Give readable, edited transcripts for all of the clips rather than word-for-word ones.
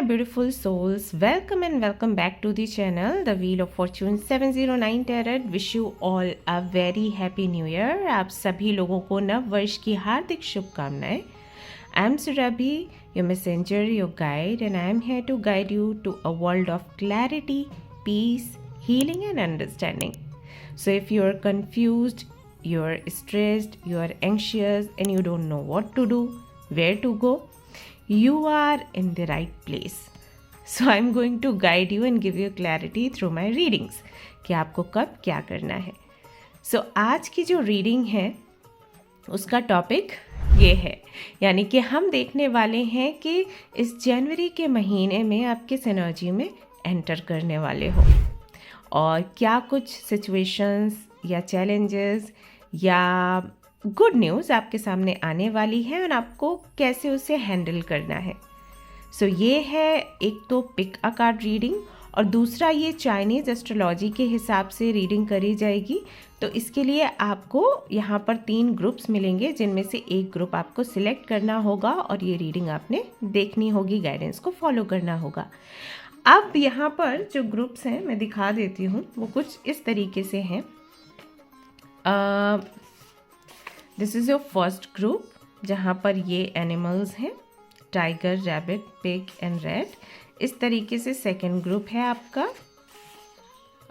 beautiful souls, welcome and welcome back to the channel The Wheel of Fortune 709 Tarot. Wish you all a very happy new year. आप सभी लोगों को नव वर्ष की हार्दिक शुभकामनाएं. I am Surabhi, your messenger, your guide, and I am here to guide you to a world of clarity, peace, healing and understanding. So if you are confused, you are stressed, you are anxious and you don't know what to do, where to go, you are in the right place. So I'm going to guide you and give you clarity through my readings कि आपको कब क्या करना है. So आज की जो reading है उसका टॉपिक ये है, यानी कि हम देखने वाले हैं कि इस जनवरी के महीने में आप किस एनर्जी में एंटर करने वाले हो और क्या कुछ सिचुएशंस या चैलेंजेस या गुड न्यूज़ आपके सामने आने वाली है और आपको कैसे उसे हैंडल करना है. सो ये है एक तो पिक अ कार्ड रीडिंग और दूसरा ये चाइनीज़ एस्ट्रोलॉजी के हिसाब से रीडिंग करी जाएगी. तो इसके लिए आपको यहाँ पर 3 ग्रुप्स मिलेंगे जिनमें से एक ग्रुप आपको सिलेक्ट करना होगा और ये रीडिंग आपने देखनी होगी, गाइडेंस को फॉलो करना होगा. अब यहाँ पर जो ग्रुप्स हैं मैं दिखा देती हूँ, वो कुछ इस तरीके से हैं. This is your first group जहाँ पर ये एनिमल्स हैं, tiger, rabbit, pig and rat. इस तरीके से सेकंड ग्रुप है आपका,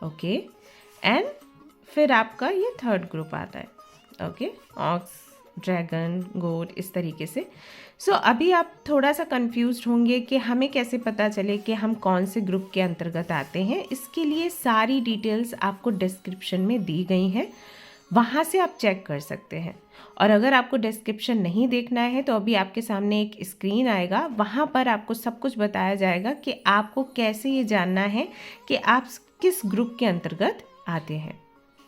ओके. एंड फिर आपका ये थर्ड ग्रुप आता है, ओके. ऑक्स, ड्रैगन, गोट, इस तरीके से. सो अभी आप थोड़ा सा कंफ्यूज्ड होंगे कि हमें कैसे पता चले कि हम कौन से ग्रुप के अंतर्गत आते हैं. इसके लिए सारी डिटेल्स आपको डिस्क्रिप्शन में दी गई हैं, वहाँ से आप चेक कर सकते हैं. और अगर आपको डिस्क्रिप्शन नहीं देखना है तो अभी आपके सामने एक स्क्रीन आएगा, वहाँ पर आपको सब कुछ बताया जाएगा कि आपको कैसे ये जानना है कि आप किस ग्रुप के अंतर्गत आते हैं,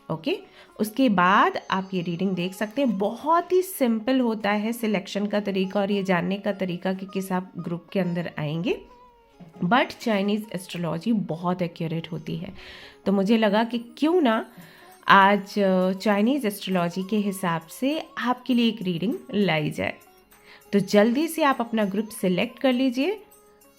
ओके. उसके बाद आप ये रीडिंग देख सकते हैं. बहुत ही सिंपल होता है सिलेक्शन का तरीका और ये जानने का तरीका कि किस आप ग्रुप के अंदर आएंगे. बट चाइनीज़ एस्ट्रोलॉजी बहुत एक्यूरेट होती है, तो मुझे लगा कि क्यों ना आज चाइनीज़ एस्ट्रोलॉजी के हिसाब से आपके लिए एक रीडिंग लाई जाए. तो जल्दी से आप अपना ग्रुप सिलेक्ट कर लीजिए,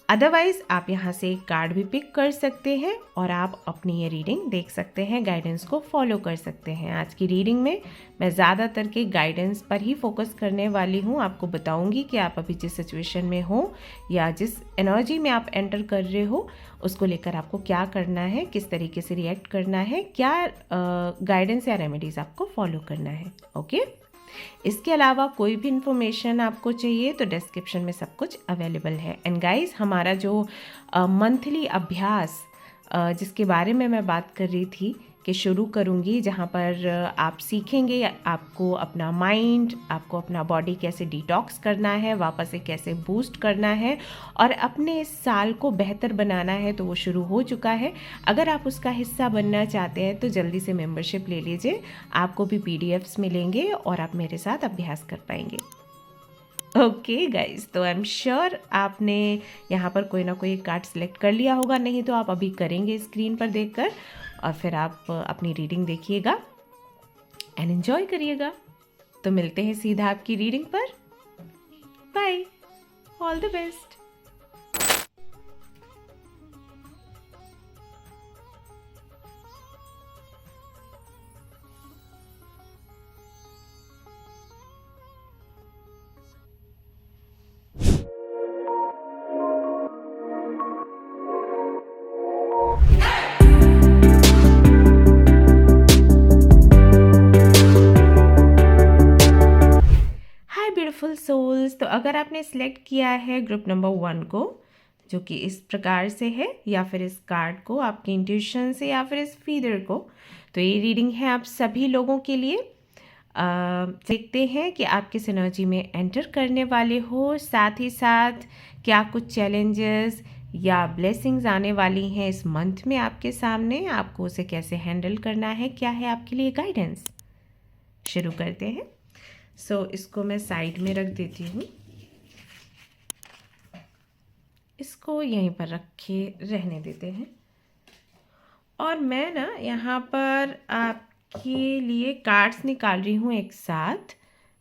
अदरवाइज़ आप यहाँ से एक कार्ड भी पिक कर सकते हैं और आप अपनी ये रीडिंग देख सकते हैं, गाइडेंस को फॉलो कर सकते हैं. आज की रीडिंग में मैं ज़्यादातर के गाइडेंस पर ही फोकस करने वाली हूँ. आपको बताऊँगी कि आप अभी जिस सिचुएशन में हो या जिस एनर्जी में आप एंटर कर रहे हो उसको लेकर आपको क्या करना है, किस तरीके से रिएक्ट करना है, क्या गाइडेंस या रेमेडीज़ आपको फॉलो करना है, ओके. इसके अलावा कोई भी इन्फॉर्मेशन आपको चाहिए तो डिस्क्रिप्शन में सब कुछ अवेलेबल है. एंड गाइस, हमारा जो मंथली अभ्यास जिसके बारे में मैं बात कर रही थी कि शुरू करूँगी, जहाँ पर आप सीखेंगे आपको अपना माइंड, आपको अपना बॉडी कैसे डिटॉक्स करना है, वापस से कैसे बूस्ट करना है और अपने इस साल को बेहतर बनाना है, तो वो शुरू हो चुका है. अगर आप उसका हिस्सा बनना चाहते हैं तो जल्दी से मेंबरशिप ले लीजिए, आपको भी PDFs मिलेंगे और आप मेरे साथ अभ्यास कर पाएंगे, ओके गाइज. तो आई एम श्योर आपने यहाँ पर कोई ना कोई कार्ड सेलेक्ट कर लिया होगा, नहीं तो आप अभी करेंगे स्क्रीन पर देखकर और फिर आप अपनी रीडिंग देखिएगा एंड एंजॉय करिएगा. तो मिलते हैं सीधा आपकी रीडिंग पर. Bye, all the best. Beautiful souls, तो अगर आपने सेलेक्ट किया है ग्रुप नंबर 1 को, जो कि इस प्रकार से है, या फिर इस कार्ड को आपके इंट्यूशन से, या फिर इस फीदर को, तो ये रीडिंग है आप सभी लोगों के लिए. देखते हैं कि आप किस एनर्जी में एंटर करने वाले हो, साथ ही साथ क्या कुछ चैलेंजेस या ब्लेसिंग्स आने वाली हैं इस मंथ में आपके सामने, आपको उसे कैसे हैंडल करना है, क्या है आपके लिए गाइडेंस. शुरू करते हैं. सो इसको मैं साइड में रख देती हूँ, इसको यहीं पर रखे रहने देते हैं. और मैं ना यहाँ पर आपके लिए कार्ड्स निकाल रही हूँ एक साथ,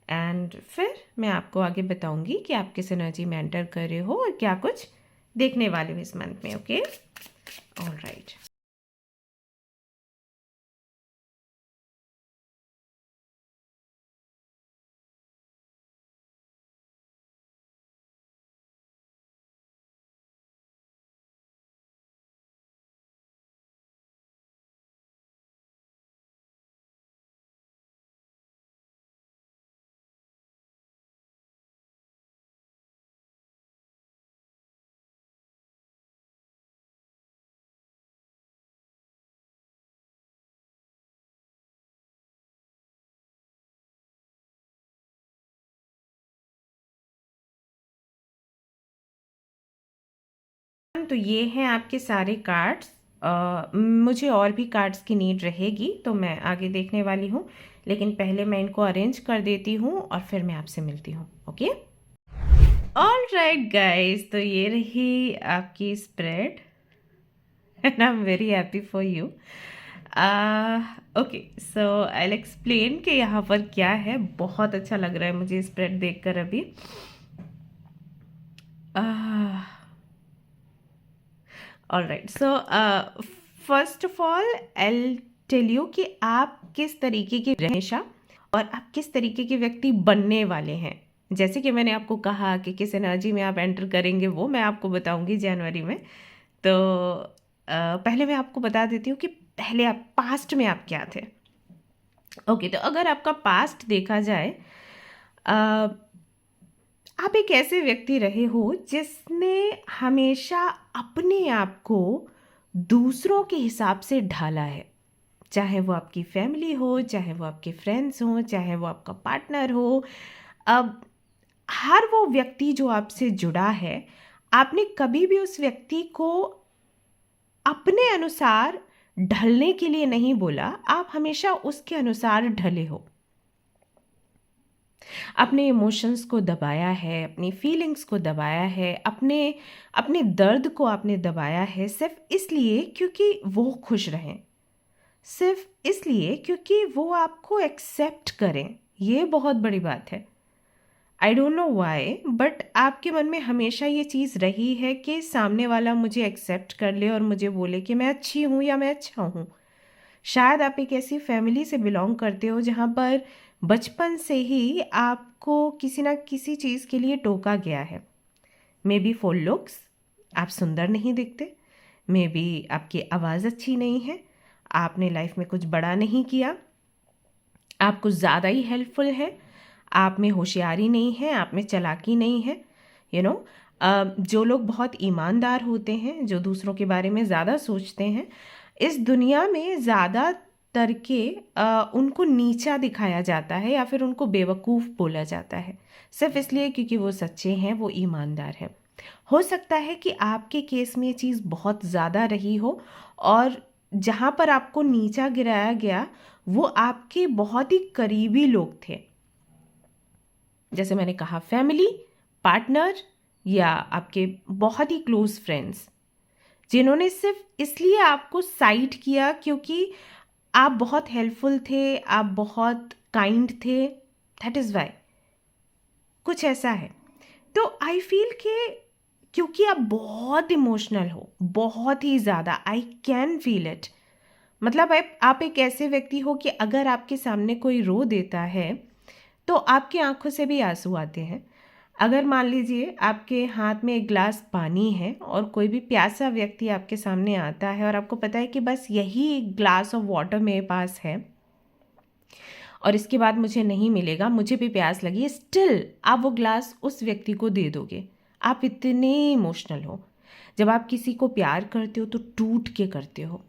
एंड फिर मैं आपको आगे बताऊँगी कि आप किस एनर्जी में एंटर कर रहे हो और क्या कुछ देखने वाले हो इस मंथ में। Okay, alright. तो ये हैं आपके सारे कार्ड्स। मुझे और भी कार्ड्स की नीड रहेगी तो मैं आगे देखने वाली हूँ, लेकिन पहले मैं इनको अरेंज कर देती हूँ और फिर मैं आपसे मिलती हूँ। ओके, ऑल राइट गाइज, तो ये रही आपकी spread and I am very happy for you. Okay, so I will explain कि यहाँ पर क्या है। बहुत अच्छा लग रहा है मुझे स्प्रेड देखकर अभी। All right, so first of all I tell you कि आप किस तरीके की हमेशा और आप किस तरीके के व्यक्ति बनने वाले हैं। जैसे कि मैंने आपको कहा कि किस एनर्जी में आप एंटर करेंगे वो मैं आपको बताऊंगी जनवरी में। तो पहले मैं आपको बता देती हूँ कि पहले आप पास्ट में आप क्या थे। ओके, तो अगर आपका पास्ट देखा जाए, आप एक ऐसे व्यक्ति रहे हो जिसने हमेशा अपने आप को दूसरों के हिसाब से ढाला है। चाहे वो आपकी फैमिली हो, चाहे वो आपके फ्रेंड्स हो, चाहे वो आपका पार्टनर हो, अब हर वो व्यक्ति जो आपसे जुड़ा है, आपने कभी भी उस व्यक्ति को अपने अनुसार ढलने के लिए नहीं बोला, आप हमेशा उसके अनुसार ढले हो। अपने इमोशंस को दबाया है, अपनी फीलिंग्स को दबाया है, अपने अपने दर्द को आपने दबाया है, सिर्फ इसलिए क्योंकि वो खुश रहें, सिर्फ इसलिए क्योंकि वो आपको एक्सेप्ट करें। ये बहुत बड़ी बात है। I don't know why, but आपके मन में हमेशा ये चीज़ रही है कि सामने वाला मुझे एक्सेप्ट कर ले और मुझे बोले कि मैं अच्छी हूँ या मैं अच्छा हूँ। शायद आप एक ऐसी फैमिली से बिलोंग करते हो जहाँ पर बचपन से ही आपको किसी ना किसी चीज़ के लिए टोका गया है। मे बी फॉर लुक्स, आप सुंदर नहीं दिखते। मे बी आपकी आवाज़ अच्छी नहीं है। आपने लाइफ में कुछ बड़ा नहीं किया। आप कुछ ज़्यादा ही हेल्पफुल हैं। आप में होशियारी नहीं है, आप में चालाकी नहीं है। यू नो, जो लोग बहुत ईमानदार होते हैं, जो दूसरों के बारे में ज़्यादा सोचते हैं, इस दुनिया में ज़्यादातर के उनको नीचा दिखाया जाता है या फिर उनको बेवकूफ़ बोला जाता है, सिर्फ इसलिए क्योंकि वो सच्चे हैं, वो ईमानदार हैं। हो सकता है कि आपके केस में ये चीज़ बहुत ज़्यादा रही हो और जहाँ पर आपको नीचा गिराया गया वो आपके बहुत ही करीबी लोग थे। जैसे मैंने कहा, फैमिली, पार्टनर या आपके बहुत ही क्लोज फ्रेंड्स, जिन्होंने सिर्फ इसलिए आपको साइड किया क्योंकि आप बहुत हेल्पफुल थे, आप बहुत काइंड थे, दैट इज़ वाई। कुछ ऐसा है। तो आई फील कि क्योंकि आप बहुत इमोशनल हो, बहुत ही ज़्यादा, आई कैन फील इट। मतलब आप एक ऐसे व्यक्ति हो कि अगर आपके सामने कोई रो देता है तो आपकी आंखों से भी आंसू आते हैं। अगर मान लीजिए आपके हाथ में एक गिलास पानी है और कोई भी प्यासा व्यक्ति आपके सामने आता है और आपको पता है कि बस यही एक ग्लास ऑफ वाटर मेरे पास है और इसके बाद मुझे नहीं मिलेगा, मुझे भी प्यास लगी, स्टिल आप वो ग्लास उस व्यक्ति को दे दोगे। आप इतने इमोशनल हो। जब आप किसी को प्यार करते हो तो टूट के करते हो,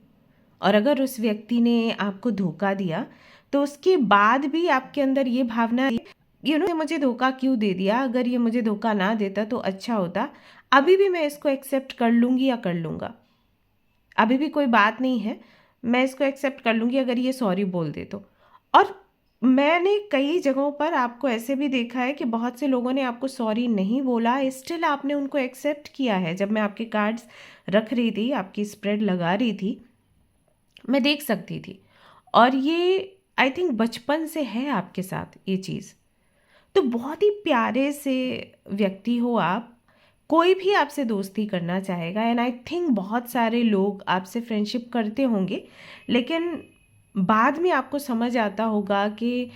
और अगर उस व्यक्ति ने आपको धोखा दिया तो उसके बाद भी आपके अंदर ये भावना, मुझे धोखा क्यों दे दिया, अगर ये मुझे धोखा ना देता तो अच्छा होता, अभी भी मैं इसको एक्सेप्ट कर लूँगी या कर लूँगा, अभी भी कोई बात नहीं है, मैं इसको एक्सेप्ट कर लूँगी अगर ये सॉरी बोल दे तो। और मैंने कई जगहों पर आपको ऐसे भी देखा है कि बहुत से लोगों ने आपको सॉरी नहीं बोला, स्टिल आपने उनको एक्सेप्ट किया है। जब मैं आपके कार्ड्स रख रही थी, आपकी स्प्रेड लगा रही थी, मैं देख सकती थी, और ये आई थिंक बचपन से है आपके साथ ये चीज़। तो बहुत ही प्यारे से व्यक्ति हो आप, कोई भी आपसे दोस्ती करना चाहेगा, एंड आई थिंक बहुत सारे लोग आपसे फ्रेंडशिप करते होंगे, लेकिन बाद में आपको समझ आता होगा कि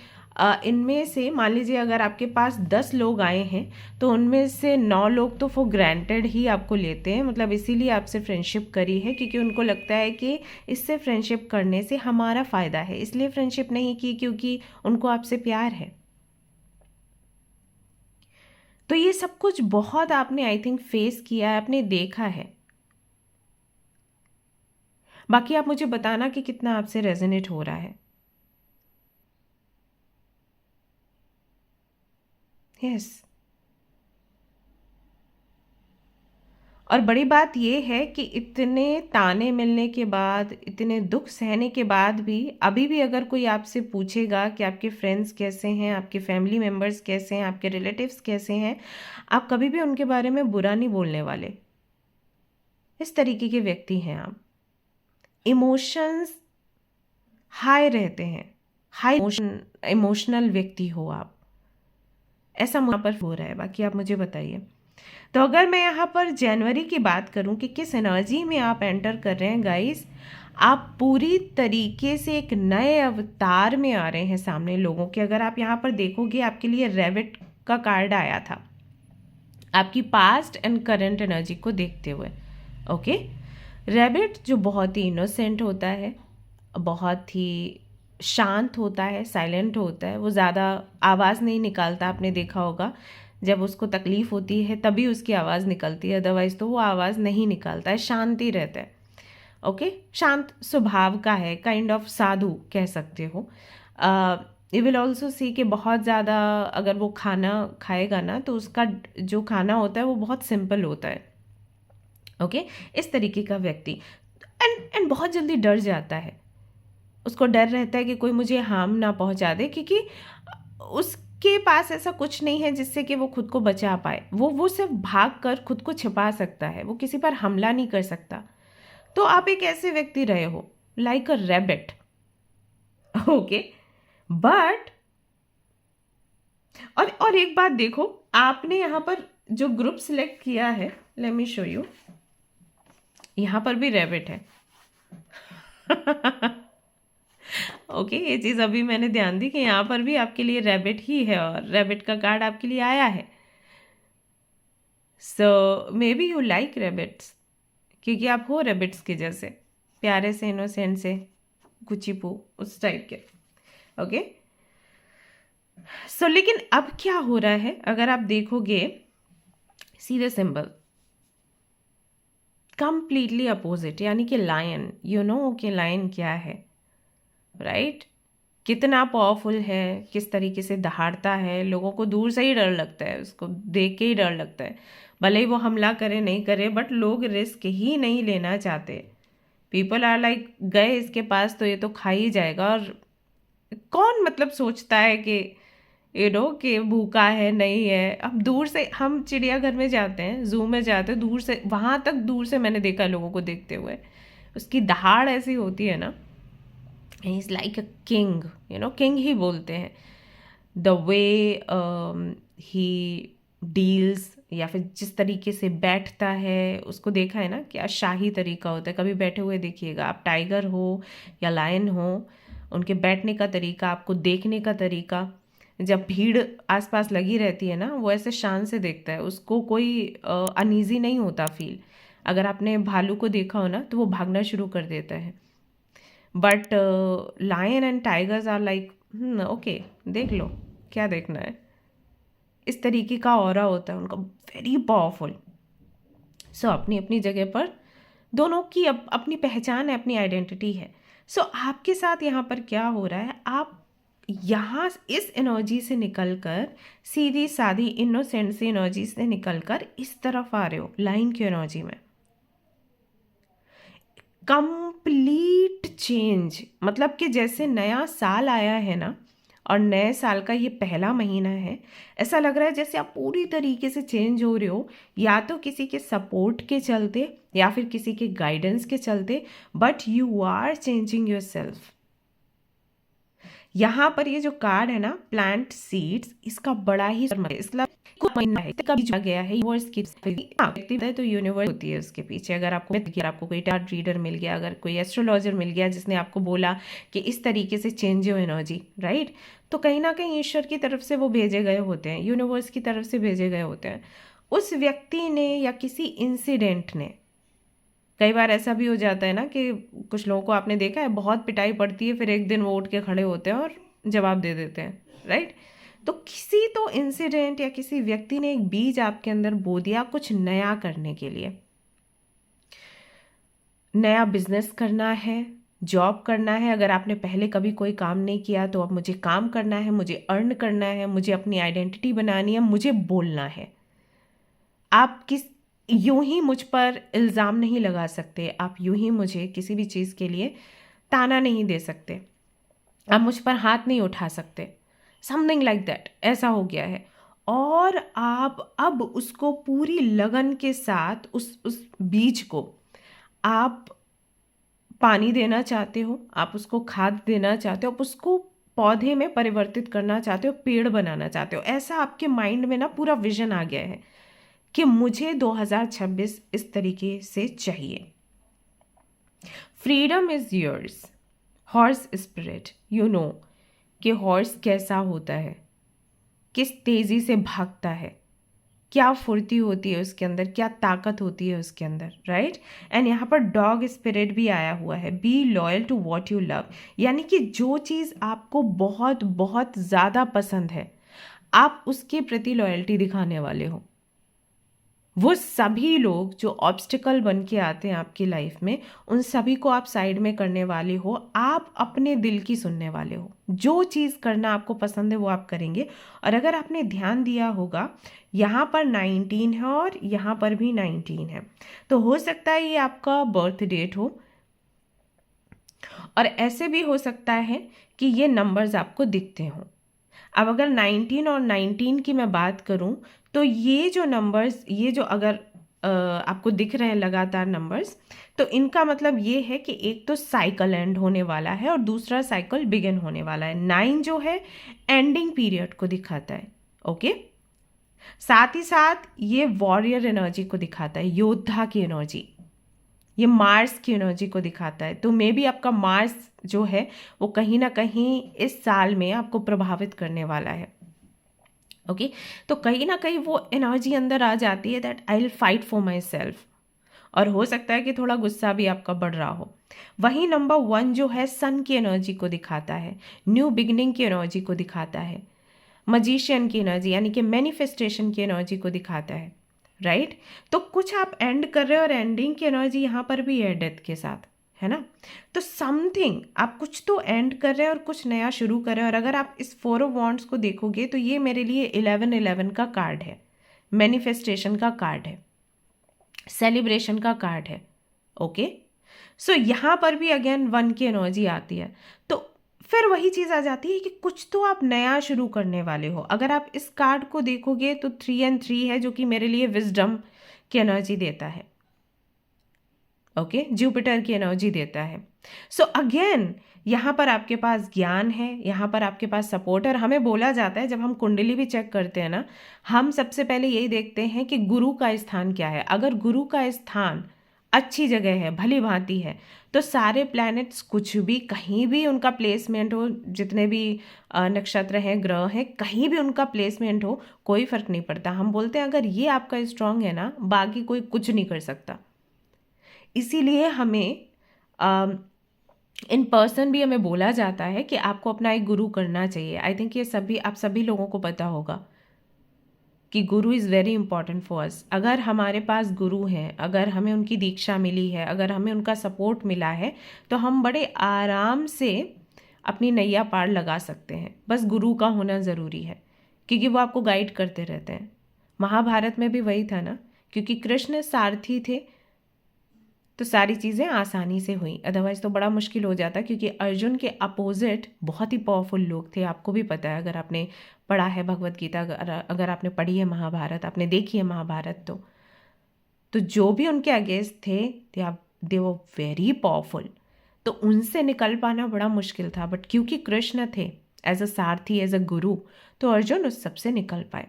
इनमें से मान लीजिए अगर आपके पास 10 लोग आए हैं तो उनमें से 9 लोग तो फॉर ग्रांटेड ही आपको लेते हैं, मतलब इसीलिए आपसे फ्रेंडशिप करी है क्योंकि उनको लगता है कि इससे फ्रेंडशिप करने से हमारा फ़ायदा है, इसलिए फ्रेंडशिप नहीं की क्योंकि उनको आपसे प्यार है। तो ये सब कुछ बहुत आपने आई थिंक फेस किया है, आपने देखा है। बाकी आप मुझे बताना कि कितना आपसे रेजोनेट हो रहा है। यस। और बड़ी बात ये है कि इतने ताने मिलने के बाद, इतने दुख सहने के बाद भी अभी भी अगर कोई आपसे पूछेगा कि आपके फ्रेंड्स कैसे हैं, आपके फैमिली मेम्बर्स कैसे हैं, आपके रिलेटिव्स कैसे हैं, आप कभी भी उनके बारे में बुरा नहीं बोलने वाले। इस तरीके के व्यक्ति हैं आप। इमोशंस हाई रहते हैं, हाई इमोशनल व्यक्ति हो आप, ऐसा मुझ पर हो रहा है। बाकी आप मुझे बताइए। तो अगर मैं यहाँ पर जनवरी की बात करूँ कि किस एनर्जी में आप एंटर कर रहे हैं गाइस, आप पूरी तरीके से एक नए अवतार में आ रहे हैं सामने लोगों के। अगर आप यहाँ पर देखोगे आपके लिए रैबिट का कार्ड आया था आपकी पास्ट एंड करंट एनर्जी को देखते हुए। ओके, रैबिट जो बहुत ही इनोसेंट होता है, बहुत ही शांत होता है, साइलेंट होता है, वो ज़्यादा आवाज़ नहीं निकालता। आपने देखा होगा जब उसको तकलीफ़ होती है तभी उसकी आवाज़ निकलती है, अदरवाइज़ तो वो आवाज़ नहीं निकालता है, शांति रहता है। ओके, शांत स्वभाव का है, काइंड ऑफ साधु कह सकते हो। यू विल ऑल्सो सी कि बहुत ज़्यादा अगर वो खाना खाएगा ना तो उसका जो खाना होता है वो बहुत सिंपल होता है। ओके, इस तरीके का व्यक्ति एंड बहुत जल्दी डर जाता है। उसको डर रहता है कि कोई मुझे हार्म ना पहुंचा दे, क्योंकि उसके पास ऐसा कुछ नहीं है जिससे कि वो खुद को बचा पाए। वो सिर्फ भाग कर खुद को छिपा सकता है, वो किसी पर हमला नहीं कर सकता। तो आप एक ऐसे व्यक्ति रहे हो like a rabbit. Okay, but और एक बात देखो, आपने यहाँ पर जो ग्रुप सिलेक्ट किया है, लेट मी शो यू, यहाँ पर भी रैबिट है। ओके, ये चीज़ अभी मैंने ध्यान दी कि यहाँ पर भी आपके लिए रैबिट ही है और रैबिट का कार्ड आपके लिए आया है। So maybe you like rabbits, क्योंकि आप हो रैबिट्स के जैसे प्यारे से, इनोसेंट से, गुचिपू उस टाइप के। ओके, सो लेकिन अब क्या हो रहा है अगर आप देखोगे, सीधे सिंबल कंप्लीटली अपोजिट, यानी कि लायन। यू नो कि लायन क्या है, राइट? कितना पावरफुल है, किस तरीके से दहाड़ता है, लोगों को दूर से ही डर लगता है, उसको देख के ही डर लगता है। भले ही वो हमला करे नहीं करे, बट लोग रिस्क ही नहीं लेना चाहते। पीपल आर लाइक गए इसके पास तो ये तो खा ही जाएगा। और कौन मतलब सोचता है कि कि भूखा है नहीं है। अब दूर से हम चिड़ियाघर में जाते हैं, जू में जाते हैं, दूर से, वहाँ तक दूर से मैंने देखा लोगों को देखते हुए, उसकी दहाड़ ऐसी होती है ना, he is like a king, king ही बोलते हैं। द वे ही डील्स, या फिर जिस तरीके से बैठता है, उसको देखा है ना, क्या शाही तरीका होता है। कभी बैठे हुए देखिएगा आप, टाइगर हो या लायन हो, उनके बैठने का तरीका, आपको देखने का तरीका, जब भीड़ आसपास लगी रहती है ना, वो ऐसे शान से देखता है, उसको कोई अनईजी नहीं होता फील। अगर आपने भालू को देखा हो ना तो वो भागना शुरू कर देता है। But lion and tigers are like okay, देख लो क्या देखना है। इस तरीके का ऑरा होता है उनका, वेरी पावरफुल। सो अपनी अपनी जगह पर दोनों की अपनी पहचान है, अपनी आइडेंटिटी है। सो आपके साथ यहाँ पर क्या हो रहा है, आप यहाँ इस एनर्जी से निकलकर, सीधी सादी इनोसेंट सी एनर्जी से निकलकर इस तरफ आ रहे हो, लाइन की एनर्जी में। कंप्लीट चेंज, मतलब कि जैसे नया साल आया है ना, और नए साल का ये पहला महीना है, ऐसा लग रहा है जैसे आप पूरी तरीके से चेंज हो रहे हो, या तो किसी के सपोर्ट के चलते या फिर किसी के गाइडेंस के चलते, but you are changing your yourself पर ये जो कार्ड है ना, प्लांट सीड्स, इसका बड़ा ही इसका गया है यूनिवर्स की, तो यूनिवर्स होती है उसके पीछे। अगर आपको कोई टार्ट रीडर मिल गया, अगर कोई एस्ट्रोलॉजर मिल गया जिसने आपको बोला कि इस तरीके से चेंज हो एनर्जी, राइट, तो कहीं ना कहीं ईश्वर की तरफ से वो भेजे गए होते हैं, यूनिवर्स की तरफ से भेजे गए होते हैं। उस व्यक्ति ने या किसी इंसिडेंट ने, कई बार ऐसा भी हो जाता है ना कि कुछ लोगों को आपने देखा है, बहुत पिटाई पड़ती है, फिर एक दिन वो उठ के खड़े होते हैं और जवाब दे देते हैं, राइट। तो किसी तो इंसिडेंट या किसी व्यक्ति ने एक बीज आपके अंदर बो दिया कुछ नया करने के लिए। नया बिजनेस करना है, जॉब करना है, अगर आपने पहले कभी कोई काम नहीं किया तो अब मुझे काम करना है, मुझे अर्न करना है, मुझे अपनी आइडेंटिटी बनानी है, मुझे बोलना है। आप यूं ही मुझ पर इल्ज़ाम नहीं लगा सकते, आप यूं ही मुझे किसी भी चीज़ के लिए ताना नहीं दे सकते, आप मुझ पर हाथ नहीं उठा सकते, समथिंग लाइक दैट, ऐसा हो गया है। और आप अब उसको पूरी लगन के साथ उस बीज को आप पानी देना चाहते हो, आप उसको खाद देना चाहते हो, आप उसको पौधे में परिवर्तित करना चाहते हो, पेड़ बनाना चाहते हो। ऐसा आपके माइंड में ना पूरा विजन आ गया है कि मुझे 2026 इस तरीके से चाहिए। Freedom is yours. Horse spirit, you know कि हॉर्स कैसा होता है, किस तेजी से भागता है, क्या फुर्ती होती है उसके अंदर, क्या ताकत होती है उसके अंदर, राइट। एंड यहाँ पर डॉग स्पिरिट भी आया हुआ है। Be loyal to what you love, यानी कि जो चीज़ आपको बहुत बहुत ज़्यादा पसंद है, आप उसके प्रति लॉयल्टी दिखाने वाले हो। वो सभी लोग जो ऑब्स्टिकल बन के आते हैं आपकी लाइफ में, उन सभी को आप साइड में करने वाले हो। आप अपने दिल की सुनने वाले हो। जो चीज़ करना आपको पसंद है वो आप करेंगे। और अगर आपने ध्यान दिया होगा, यहाँ पर 19 है और यहाँ पर भी 19 है, तो हो सकता है ये आपका बर्थ डेट हो, और ऐसे भी हो सकता है कि ये नंबर्स आपको दिखते हों। अब अगर 19 और 19 की मैं बात करूं, तो ये जो नंबर्स, ये जो अगर आपको दिख रहे हैं लगातार नंबर्स, तो इनका मतलब ये है कि एक तो साइकिल एंड होने वाला है और दूसरा साइकिल बिगिन होने वाला है। 9 जो है एंडिंग पीरियड को दिखाता है, ओके। साथ ही साथ ये वॉरियर एनर्जी को दिखाता है, योद्धा की एनर्जी। ये मार्स की एनर्जी को दिखाता है। तो मे बी आपका मार्स जो है वो कहीं ना कहीं इस साल में आपको प्रभावित करने वाला है, ओके। तो कहीं ना कहीं वो एनर्जी अंदर आ जाती है that I will fight for my self, और हो सकता है कि थोड़ा गुस्सा भी आपका बढ़ रहा हो। वहीं नंबर 1 जो है सन की एनर्जी को दिखाता है, न्यू बिगिनिंग की एनर्जी को दिखाता है, मजिशियन की एनर्जी यानी कि मैनिफेस्टेशन की एनर्जी को दिखाता है, राइट। तो कुछ आप एंड कर रहे हो और एंडिंग की एनर्जी यहाँ पर भी है डेथ के साथ, है ना। तो समथिंग आप कुछ तो एंड कर रहे हैं और कुछ नया शुरू कर रहे हैं। और अगर आप इस 4 ऑफ वॉन्ड्स को देखोगे तो ये मेरे लिए 1111 का कार्ड है, मैनिफेस्टेशन का कार्ड है, सेलिब्रेशन का कार्ड है, ओके। सो यहाँ पर भी अगेन 1 की एनर्जी आती है। तो फिर वही चीज़ आ जाती है कि कुछ तो आप नया शुरू करने वाले हो। अगर आप इस कार्ड को देखोगे तो 3 और 3 है, जो कि मेरे लिए विजडम की एनर्जी देता है, ओके, जुपिटर की एनर्जी देता है। सो अगेन यहाँ पर आपके पास ज्ञान है, यहाँ पर आपके पास सपोर्ट है। और हमें बोला जाता है, जब हम कुंडली भी चेक करते हैं ना, हम सबसे पहले यही देखते हैं कि गुरु का स्थान क्या है। अगर गुरु का स्थान अच्छी जगह है, भली भांति है, तो सारे प्लैनेट्स कुछ भी कहीं भी उनका प्लेसमेंट हो, जितने भी नक्षत्र हैं, ग्रह हैं, कहीं भी उनका प्लेसमेंट हो, कोई फर्क नहीं पड़ता। हम बोलते हैं अगर ये आपका स्ट्रांग है ना, बाकी कोई कुछ नहीं कर सकता। इसीलिए हमें इन पर्सन भी हमें बोला जाता है कि आपको अपना एक गुरु करना चाहिए। आई थिंक ये आप सभी लोगों को पता होगा कि गुरु is very important for us. अगर हमारे पास गुरु हैं, अगर हमें उनकी दीक्षा मिली है, अगर हमें उनका सपोर्ट मिला है, तो हम बड़े आराम से अपनी नैया पार लगा सकते हैं। बस गुरु का होना ज़रूरी है, क्योंकि वो आपको गाइड करते रहते हैं। महाभारत में भी वही था ना, क्योंकि कृष्ण सारथी थे तो सारी चीज़ें आसानी से हुई, अदरवाइज़ तो बड़ा मुश्किल हो जाता, क्योंकि अर्जुन के अपोजिट बहुत ही पावरफुल लोग थे। आपको भी पता है, अगर आपने पढ़ा है भगवत गीता, अगर आपने पढ़ी है महाभारत, आपने देखी है महाभारत, तो जो भी उनके अगेंस्ट थे दे वर वेरी पावरफुल। तो उनसे निकल पाना बड़ा मुश्किल था, बट क्योंकि कृष्ण थे as a Sarathi, as a गुरु, तो अर्जुन उस सबसे निकल पाए।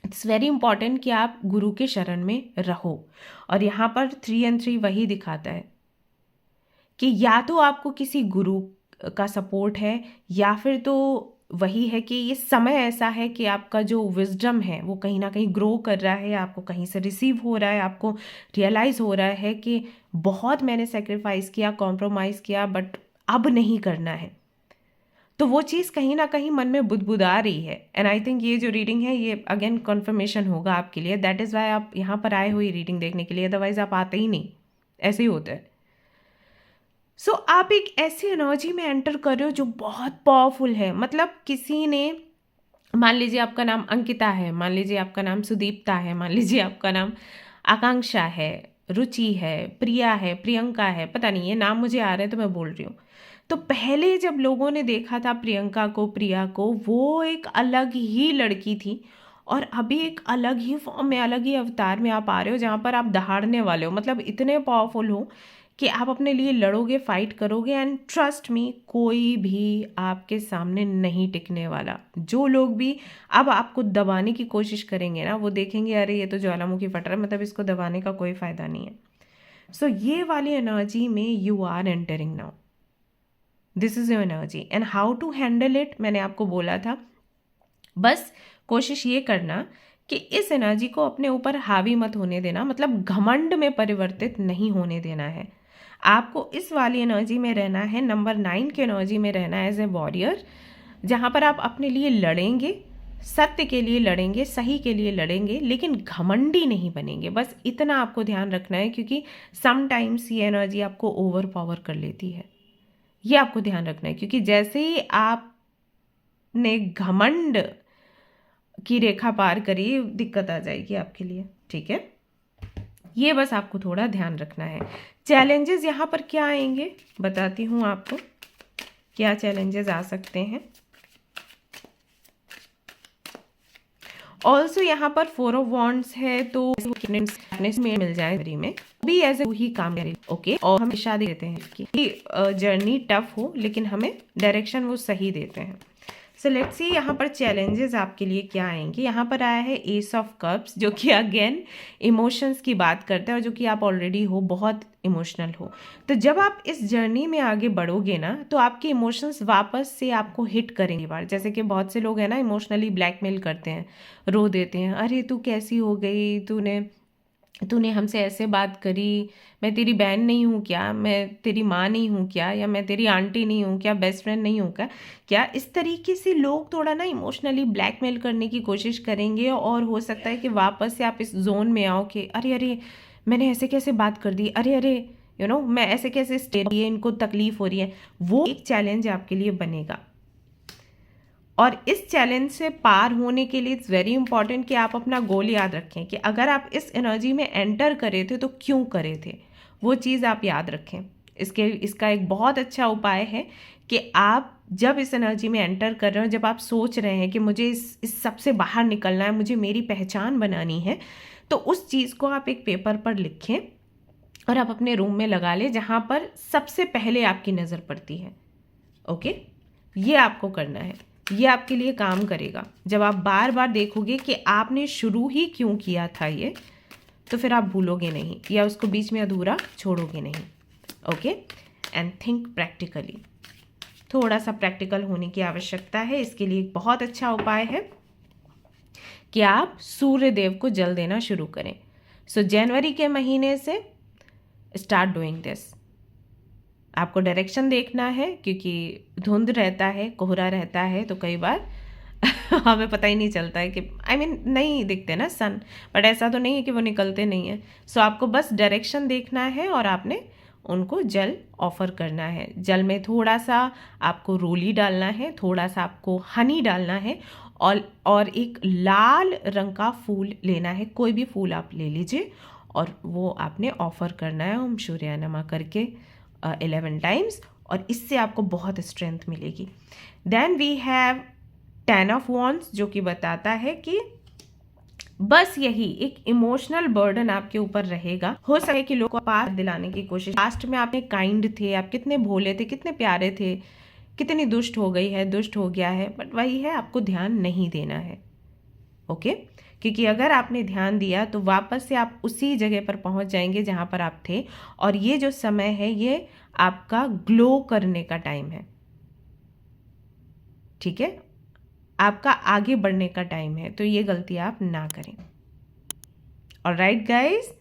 इट्स वेरी इंपॉर्टेंट कि आप गुरु के शरण में रहो। और यहाँ पर 3 and 3 वही दिखाता है कि या तो आपको किसी गुरु का सपोर्ट है, या फिर तो वही है कि ये समय ऐसा है कि आपका जो विजडम है वो कहीं ना कहीं ग्रो कर रहा है, आपको कहीं से रिसीव हो रहा है, आपको रियलाइज़ हो रहा है कि बहुत मैंने सेक्रीफाइस किया, कॉम्प्रोमाइज़ किया, बट अब नहीं करना है। तो वो चीज़ कहीं ना कहीं मन में बुदबुदा रही है। एंड आई थिंक ये जो रीडिंग है ये अगेन कन्फर्मेशन होगा आपके लिए। दैट इज़ वाई आप यहाँ पर आए हुई रीडिंग देखने के लिए, अदरवाइज आप आते ही नहीं, ऐसे ही होता है। सो आप एक ऐसी एनर्जी में एंटर कर रहे हो जो बहुत पावरफुल है। मतलब किसी ने, मान लीजिए आपका नाम अंकिता है, मान लीजिए आपका नाम सुदीप्ता है, मान लीजिए आपका नाम आकांक्षा है, रुचि है, प्रिया है, प्रियंका है, पता नहीं ये नाम मुझे आ रहे हैं तो मैं बोल रही हूँ। तो पहले जब लोगों ने देखा था प्रियंका को, प्रिया को, वो एक अलग ही लड़की थी, और अभी एक अलग ही फॉर्म में, अलग ही अवतार में आप आ रहे हो जहाँ पर आप दहाड़ने वाले हो। मतलब इतने पावरफुल हो कि आप अपने लिए लड़ोगे, फाइट करोगे, एंड ट्रस्ट मी, कोई भी आपके सामने नहीं टिकने वाला। जो लोग भी अब आपको दबाने की कोशिश करेंगे ना, वो देखेंगे अरे ये तो ज्वालामुखी फट रहा है, मतलब इसको दबाने का कोई फ़ायदा नहीं है। सो ये वाली एनर्जी में you are entering now, this is your energy. And how to handle it, मैंने आपको बोला था, बस कोशिश ये करना कि इस एनर्जी को अपने ऊपर हावी मत होने देना, मतलब घमंड में परिवर्तित नहीं होने देना है। आपको इस वाली एनर्जी में रहना है, नंबर 9 की एनर्जी में रहना है एज ए वॉरियर, जहाँ पर आप अपने लिए लड़ेंगे, सत्य के लिए लड़ेंगे, सही के लिए लड़ेंगे, लेकिन घमंडी नहीं बनेंगे। बस इतना आपको ध्यान रखना है, क्योंकि समटाइम्स ये एनर्जी आपको ओवर पावर कर लेती है। ये आपको ध्यान रखना है, क्योंकि जैसे ही आपने घमंड की रेखा पार करी, दिक्कत आ जाएगी आपके लिए, ठीक है। ये बस आपको थोड़ा ध्यान रखना है। चैलेंजेस यहाँ पर क्या आएंगे बताती हूँ आपको, क्या चैलेंजेस आ सकते हैं। ऑल्सो यहाँ पर 4 ऑफ वॉन्ड्स है, तो में मिल जाए में भी एज ही काम करे, ओके। और हम शादी देते हैं कि जर्नी टफ हो, लेकिन हमें डायरेक्शन वो सही देते हैं। सो लेट्स सी यहाँ पर चैलेंजेस आपके लिए क्या आएंगे। यहाँ पर आया है एस ऑफ कप्स, जो कि अगेन इमोशंस की बात करते हैं, और जो कि आप ऑलरेडी हो, बहुत इमोशनल हो। तो जब आप इस जर्नी में आगे बढ़ोगे ना, तो आपके इमोशंस वापस से आपको हिट करेंगे बार। जैसे कि बहुत से लोग हैं ना, इमोशनली ब्लैकमेल करते हैं, रो देते हैं, अरे तू कैसी हो गई, तूने हमसे ऐसे बात करी, मैं तेरी बहन नहीं हूँ क्या, मैं तेरी माँ नहीं हूँ क्या, या मैं तेरी आंटी नहीं हूँ क्या, बेस्ट फ्रेंड नहीं हूँ क्या। इस तरीके से लोग थोड़ा ना इमोशनली ब्लैकमेल करने की कोशिश करेंगे, और हो सकता है कि वापस से आप इस जोन में आओ कि अरे मैंने ऐसे कैसे बात कर दी, अरे मैं ऐसे कैसे स्टे, इनको तकलीफ हो रही है। वो एक चैलेंज आपके लिए बनेगा, और इस चैलेंज से पार होने के लिए इट्स वेरी इंपॉर्टेंट कि आप अपना गोल याद रखें, कि अगर आप इस एनर्जी में एंटर करे थे तो क्यों करे थे, वो चीज़ आप याद रखें। इसका एक बहुत अच्छा उपाय है कि आप जब इस एनर्जी में एंटर कर रहे हो, जब आप सोच रहे हैं कि मुझे इस सब से बाहर निकलना है, मुझे मेरी पहचान बनानी है, तो उस चीज़ को आप एक पेपर पर लिखें और आप अपने रूम में लगा लें, जहाँ पर सबसे पहले आपकी नज़र पड़ती है, ओके। ये आपको करना है, ये आपके लिए काम करेगा। जब आप बार बार देखोगे कि आपने शुरू ही क्यों किया था ये, तो फिर आप भूलोगे नहीं, या उसको बीच में अधूरा छोड़ोगे नहीं, ओके। एंड थिंक प्रैक्टिकली, थोड़ा सा प्रैक्टिकल होने की आवश्यकता है। इसके लिए एक बहुत अच्छा उपाय है कि आप सूर्य देव को जल देना शुरू करें। सो जनवरी के महीने से स्टार्ट डूइंग दिस। आपको डायरेक्शन देखना है, क्योंकि धुंध रहता है, कोहरा रहता है, तो कई बार हमें पता ही नहीं चलता है कि नहीं दिखते ना सन, बट ऐसा तो नहीं है कि वो निकलते नहीं है। सो आपको बस डायरेक्शन देखना है, और आपने उनको जल ऑफर करना है। जल में थोड़ा सा आपको रोली डालना है, थोड़ा सा आपको हनी डालना है, और एक लाल रंग का फूल लेना है, कोई भी फूल आप ले लीजिए, और वो आपने ऑफर करना है ओम सूर्याय नमः करके 11 टाइम्स, और इससे आपको बहुत स्ट्रेंथ मिलेगी। Then we have 10 of wands, जो कि बताता है कि बस यही एक इमोशनल बर्डन आपके ऊपर रहेगा। हो सके कि लोगों को पास दिलाने की कोशिश, लास्ट में आपने काइंड थे, आप कितने भोले थे, कितने प्यारे थे, कितनी दुष्ट हो गई है, दुष्ट हो गया है, बट वही है, आपको ध्यान नहीं देना है। ओके, क्योंकि अगर आपने ध्यान दिया तो वापस से आप उसी जगह पर पहुंच जाएंगे जहां पर आप थे। और ये जो समय है ये आपका ग्लो करने का टाइम है, ठीक है, आपका आगे बढ़ने का टाइम है। तो ये गलती आप ना करें। Alright guys,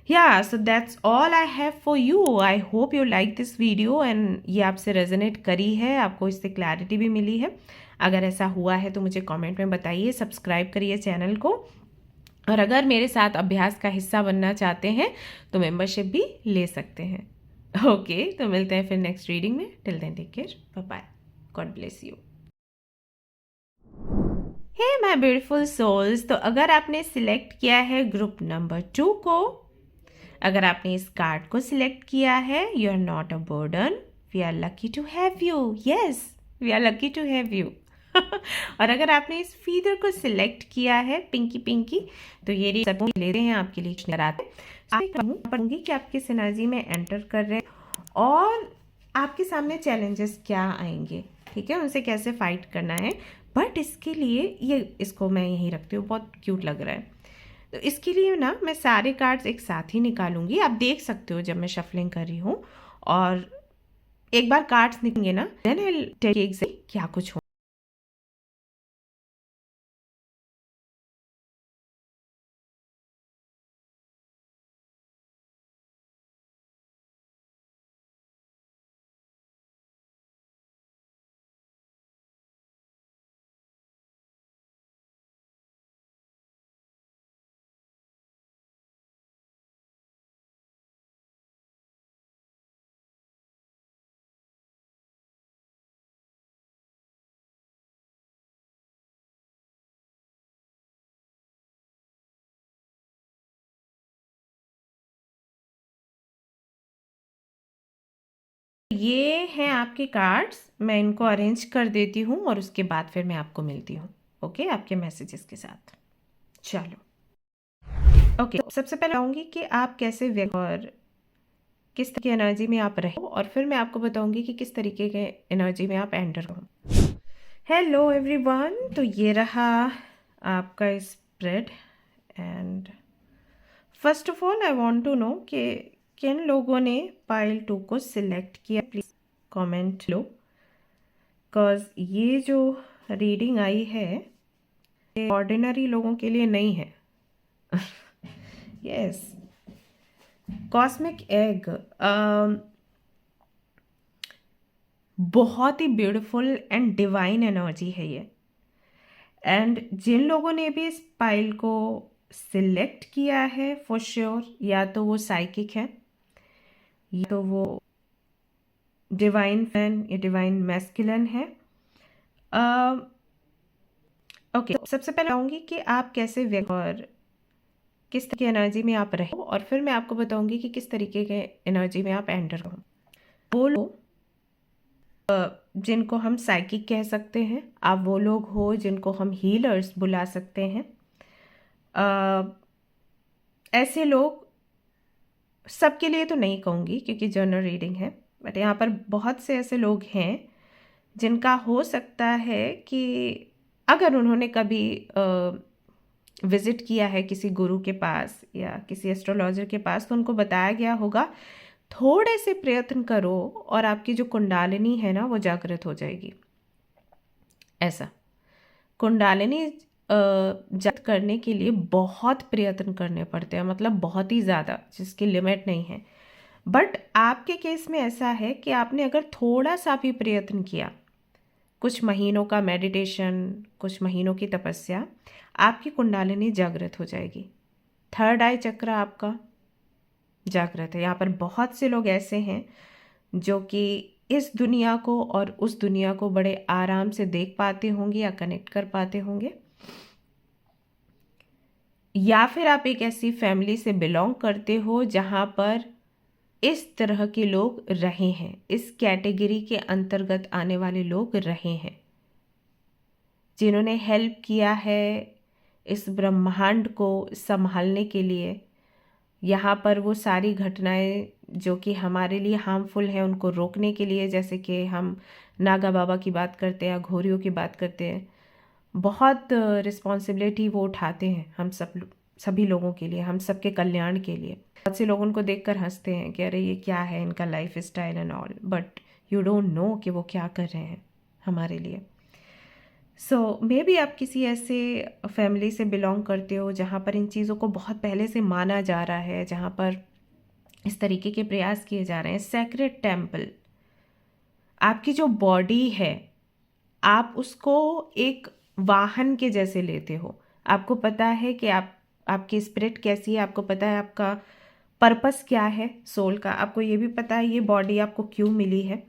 yeah, so that's all I have for you. I hope you like this video and ये आपसे रेजोनेट करी है, आपको इससे क्लैरिटी भी मिली है। अगर ऐसा हुआ है तो मुझे कमेंट में बताइए, सब्सक्राइब करिए चैनल को, और अगर मेरे साथ अभ्यास का हिस्सा बनना चाहते हैं तो मेंबरशिप भी ले सकते हैं। ओके, तो मिलते हैं फिर नेक्स्ट रीडिंग में। Till then take care, bye bye, God bless you. Hey my beautiful souls, तो अगर आपने सिलेक्ट किया है ग्रुप नंबर 2 को, अगर आपने इस कार्ड को सिलेक्ट किया है, you are not a burden, we are lucky to have you. Yes, we are lucky to have you. और अगर आपने इस फीदर को सिलेक्ट किया है, पिंकी पिंकी, तो ये सब लेते हैं आपके लिए पढ़ूंगी कि आप किस एनर्जी में एंटर कर रहे हैं और आपके सामने चैलेंजेस क्या आएंगे, ठीक है, उनसे कैसे फाइट करना है। बट इसके लिए इसको मैं यहीं रखती हूँ, बहुत क्यूट लग रहा है। तो इसके लिए ना मैं सारे कार्ड्स एक साथ ही निकालूंगी, आप देख सकते हो जब मैं शफलिंग कर रही हूँ। और एक बार कार्ड्स निकलेंगे ना, then I will tell you exactly क्या कुछ हो। ये हैं आपके कार्ड्स, मैं इनको अरेंज कर देती हूँ और उसके बाद फिर मैं आपको मिलती हूँ, ओके, आपके मैसेजेस के साथ। चलो, ओके, सबसे पहले आऊँगी कि आप कैसे व्यक्त और किस तरह की एनर्जी में आप रहे, और फिर मैं आपको बताऊंगी कि किस तरीके के एनर्जी में आप एंटर हो। हेलो एवरीवन, तो ये रहा आपका spread, and first of all I want to know कि किन लोगों ने पाइल 2 को सिलेक्ट किया, प्लीज कमेंट लो, बिकॉज ये जो रीडिंग आई है ऑर्डिनरी लोगों के लिए नहीं है। यस, कॉस्मिक एग, बहुत ही ब्यूटीफुल एंड डिवाइन एनर्जी है ये। एंड जिन लोगों ने भी इस पाइल को सिलेक्ट किया है, फॉर श्योर या तो वो साइकिक है, या तो वो डिवाइन फैन या डिवाइन मैस्कुलिन है। ओके, सबसे पहले आऊँगी कि आप कैसे व्यक्त और किस तरह की एनर्जी में आप रहे, और फिर मैं आपको बताऊंगी कि किस तरीके के एनर्जी में आप एंटर हो। वो लोग जिनको हम साइकिक कह सकते हैं, आप वो लोग हो जिनको हम हीलर्स बुला सकते हैं। ऐसे लोग सबके लिए तो नहीं कहूँगी क्योंकि जनरल रीडिंग है, बट यहाँ पर बहुत से ऐसे लोग हैं जिनका हो सकता है कि अगर उन्होंने कभी विज़िट किया है किसी गुरु के पास या किसी एस्ट्रोलॉजर के पास, तो उनको बताया गया होगा थोड़े से प्रयत्न करो और आपकी जो कुंडालिनी है ना वो जागृत हो जाएगी। ऐसा कुंडालिनी जागृत करने के लिए बहुत प्रयत्न करने पड़ते हैं, मतलब बहुत ही ज़्यादा, जिसकी लिमिट नहीं है। बट आपके केस में ऐसा है कि आपने अगर थोड़ा सा भी प्रयत्न किया, कुछ महीनों का मेडिटेशन, कुछ महीनों की तपस्या, आपकी कुंडालिनी जागृत हो जाएगी। थर्ड आई चक्र आपका जागृत है। यहाँ पर बहुत से लोग ऐसे हैं जो कि इस दुनिया को और उस दुनिया को बड़े आराम से देख पाते होंगे या कनेक्ट कर पाते होंगे, या फिर आप एक ऐसी फैमिली से बिलोंग करते हो जहाँ पर इस तरह के लोग रहे हैं, इस कैटेगरी के अंतर्गत आने वाले लोग रहे हैं, जिन्होंने हेल्प किया है इस ब्रह्मांड को संभालने के लिए। यहाँ पर वो सारी घटनाएं जो कि हमारे लिए हार्मफुल है उनको रोकने के लिए, जैसे कि हम नागा बाबा की बात करते हैं या घोरियों की बात करते हैं, बहुत रिस्पॉन्सिबिलिटी वो उठाते हैं हम सभी लोगों के लिए, हम सबके कल्याण के लिए। बहुत से लोग उनको देखकर हंसते हैं कि अरे ये क्या है इनका life style and all, but you don't know कि वो क्या कर रहे हैं हमारे लिए। सो मे बी आप किसी ऐसे फैमिली से बिलोंग करते हो जहाँ पर इन चीज़ों को बहुत पहले से माना जा रहा है, जहाँ पर इस तरीके के प्रयास किए जा रहे हैं। सैक्रेड टेम्पल, आपकी जो बॉडी है आप उसको एक वाहन के जैसे लेते हो। आपको पता है कि आपकी स्पिरिट कैसी है, आपको पता है आपका पर्पस क्या है सोल का, आपको ये भी पता है ये बॉडी आपको क्यों मिली है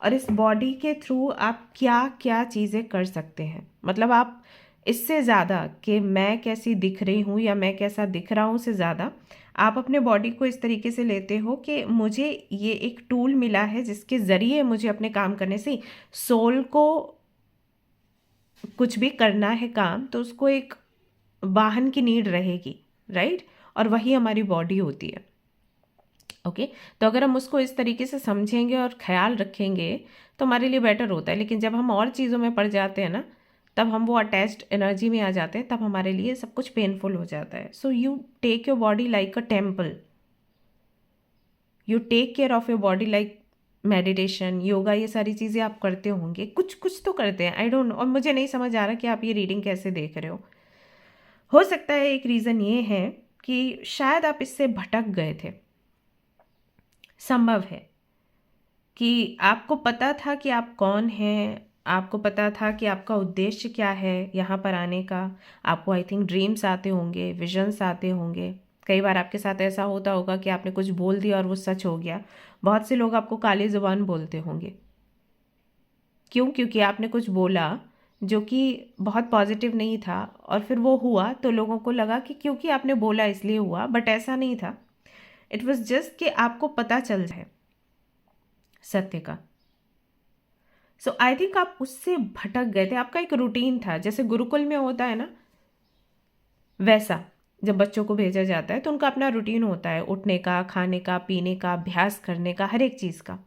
और इस बॉडी के थ्रू आप क्या क्या चीज़ें कर सकते हैं। मतलब आप इससे ज़्यादा कि मैं कैसी दिख रही हूँ या मैं कैसा दिख रहा हूँ से ज़्यादा आप अपने बॉडी को इस तरीके से लेते हो कि मुझे ये एक टूल मिला है जिसके ज़रिए मुझे अपने काम करने से सोल को कुछ भी करना है काम, तो उसको एक वाहन की नीड रहेगी, राइट। और वही हमारी बॉडी होती है। ओके तो अगर हम उसको इस तरीके से समझेंगे और ख्याल रखेंगे तो हमारे लिए बेटर होता है। लेकिन जब हम और चीज़ों में पड़ जाते हैं ना, तब हम वो अटैच्ड एनर्जी में आ जाते हैं, तब हमारे लिए सब कुछ पेनफुल हो जाता है। So you take your body like a temple, you take care of your body like meditation, yoga, ये सारी चीज़ें आप करते होंगे, कुछ कुछ तो करते हैं, आई डोंट नो। और मुझे नहीं समझ आ रहा कि आप ये रीडिंग कैसे देख रहे हो सकता है एक रीज़न ये है कि शायद आप इससे भटक गए थे। संभव है कि आपको पता था कि आप कौन हैं, आपको पता था कि आपका उद्देश्य क्या है यहाँ पर आने का। आपको आई थिंक ड्रीम्स आते होंगे, विजन्स आते होंगे। कई बार आपके साथ ऐसा होता होगा कि आपने कुछ बोल दिया और वो सच हो गया। बहुत से लोग आपको काली ज़ुबान बोलते होंगे। क्यों? क्योंकि आपने कुछ बोला जो कि बहुत पॉजिटिव नहीं था और फिर वो हुआ तो लोगों को लगा कि क्योंकि आपने बोला इसलिए हुआ, बट ऐसा नहीं था। इट वॉज जस्ट कि आपको पता चल जाए सत्य का। सो आई थिंक आप उससे भटक गए थे। आपका एक रूटीन था, जैसे गुरुकुल में होता है ना, वैसा जब बच्चों को भेजा जाता है तो उनका अपना रूटीन होता है, उठने का, खाने का, पीने का, अभ्यास करने का, हर एक चीज़ का,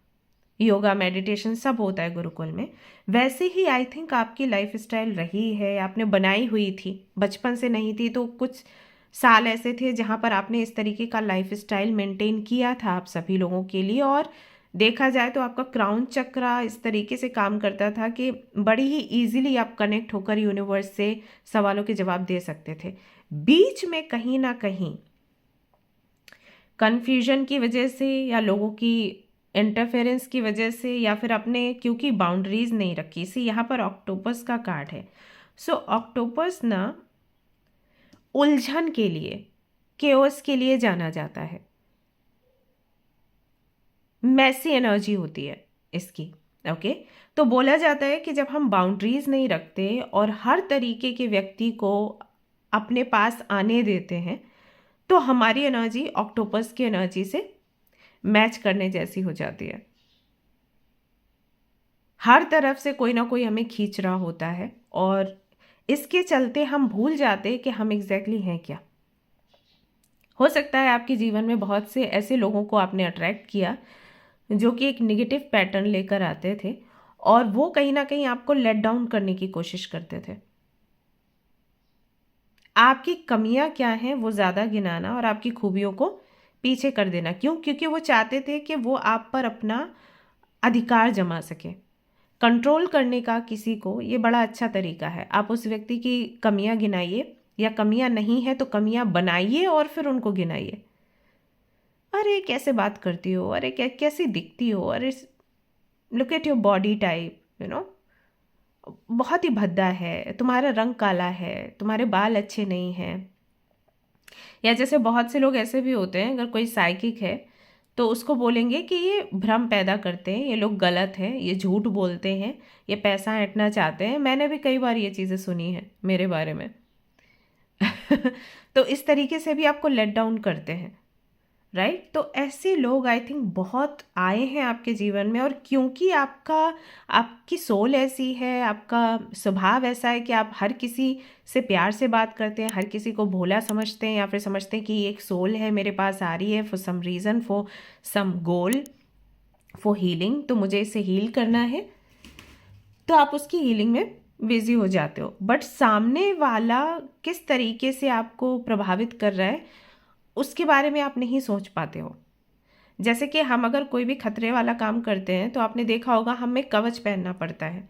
योगा, मेडिटेशन सब होता है गुरुकुल में। वैसे ही आई थिंक आपकी लाइफ स्टाइल रही है, आपने बनाई हुई थी, बचपन से नहीं थी तो कुछ साल ऐसे थे जहाँ पर आपने इस तरीके का लाइफ स्टाइल मेंटेन किया था आप सभी लोगों के लिए। और देखा जाए तो आपका क्राउन चक्रा इस तरीके से काम करता था कि बड़ी ही ईजिली आप कनेक्ट होकर यूनिवर्स से सवालों के जवाब दे सकते थे। बीच में कहीं ना कहीं कन्फ्यूजन की वजह से या लोगों की इंटरफेरेंस की वजह से या फिर अपने क्योंकि बाउंड्रीज नहीं रखी। सी यहाँ पर ऑक्टोपस का कार्ड है। सो ऑक्टोपस ना उलझन के लिए, केओस के लिए जाना जाता है। मैसी एनर्जी होती है इसकी। ओके तो बोला जाता है कि जब हम बाउंड्रीज नहीं रखते और हर तरीके के व्यक्ति को अपने पास आने देते हैं तो हमारी एनर्जी ऑक्टोपस की एनर्जी से मैच करने जैसी हो जाती है। हर तरफ से कोई ना कोई हमें खींच रहा होता है और इसके चलते हम भूल जाते हैं कि हम एग्जैक्टली हैं क्या। हो सकता है आपके जीवन में बहुत से ऐसे लोगों को आपने अट्रैक्ट किया जो कि एक नेगेटिव पैटर्न लेकर आते थे और वो कहीं ना कहीं आपको लेट डाउन करने की कोशिश करते थे। आपकी कमियां क्या हैं वो ज़्यादा गिनाना और आपकी खूबियों को पीछे कर देना। क्यों? क्योंकि वो चाहते थे कि वो आप पर अपना अधिकार जमा सके। कंट्रोल करने का किसी को ये बड़ा अच्छा तरीका है। आप उस व्यक्ति की कमियां गिनाइए या कमियां नहीं है तो कमियां बनाइए और फिर उनको गिनाइए। अरे कैसे बात करती हो, अरे कैसी दिखती हो, अरे look at your body type, you know बहुत ही भद्दा है, तुम्हारा रंग काला है, तुम्हारे बाल अच्छे नहीं हैं। या जैसे बहुत से लोग ऐसे भी होते हैं, अगर कोई साइकिक है तो उसको बोलेंगे कि ये भ्रम पैदा करते हैं, ये लोग गलत हैं, ये झूठ बोलते हैं, ये पैसा ऐंठना चाहते हैं। मैंने भी कई बार ये चीज़ें सुनी हैं मेरे बारे में। तो इस तरीके से भी आपको लेट डाउन करते हैं, राइट। तो ऐसे लोग आई थिंक बहुत आए हैं आपके जीवन में, और क्योंकि आपकी सोल ऐसी है, आपका स्वभाव ऐसा है कि आप हर किसी से प्यार से बात करते हैं, हर किसी को भोला समझते हैं, या फिर समझते हैं कि एक सोल है मेरे पास आ रही है for some reason, for some goal, for healing, तो मुझे इसे हील करना है, तो आप उसकी हीलिंग में बिजी हो जाते हो। बट सामने वाला किस तरीके से आपको प्रभावित कर रहा है उसके बारे में आप नहीं सोच पाते हो। जैसे कि हम अगर कोई भी खतरे वाला काम करते हैं तो आपने देखा होगा हमें कवच पहनना पड़ता है,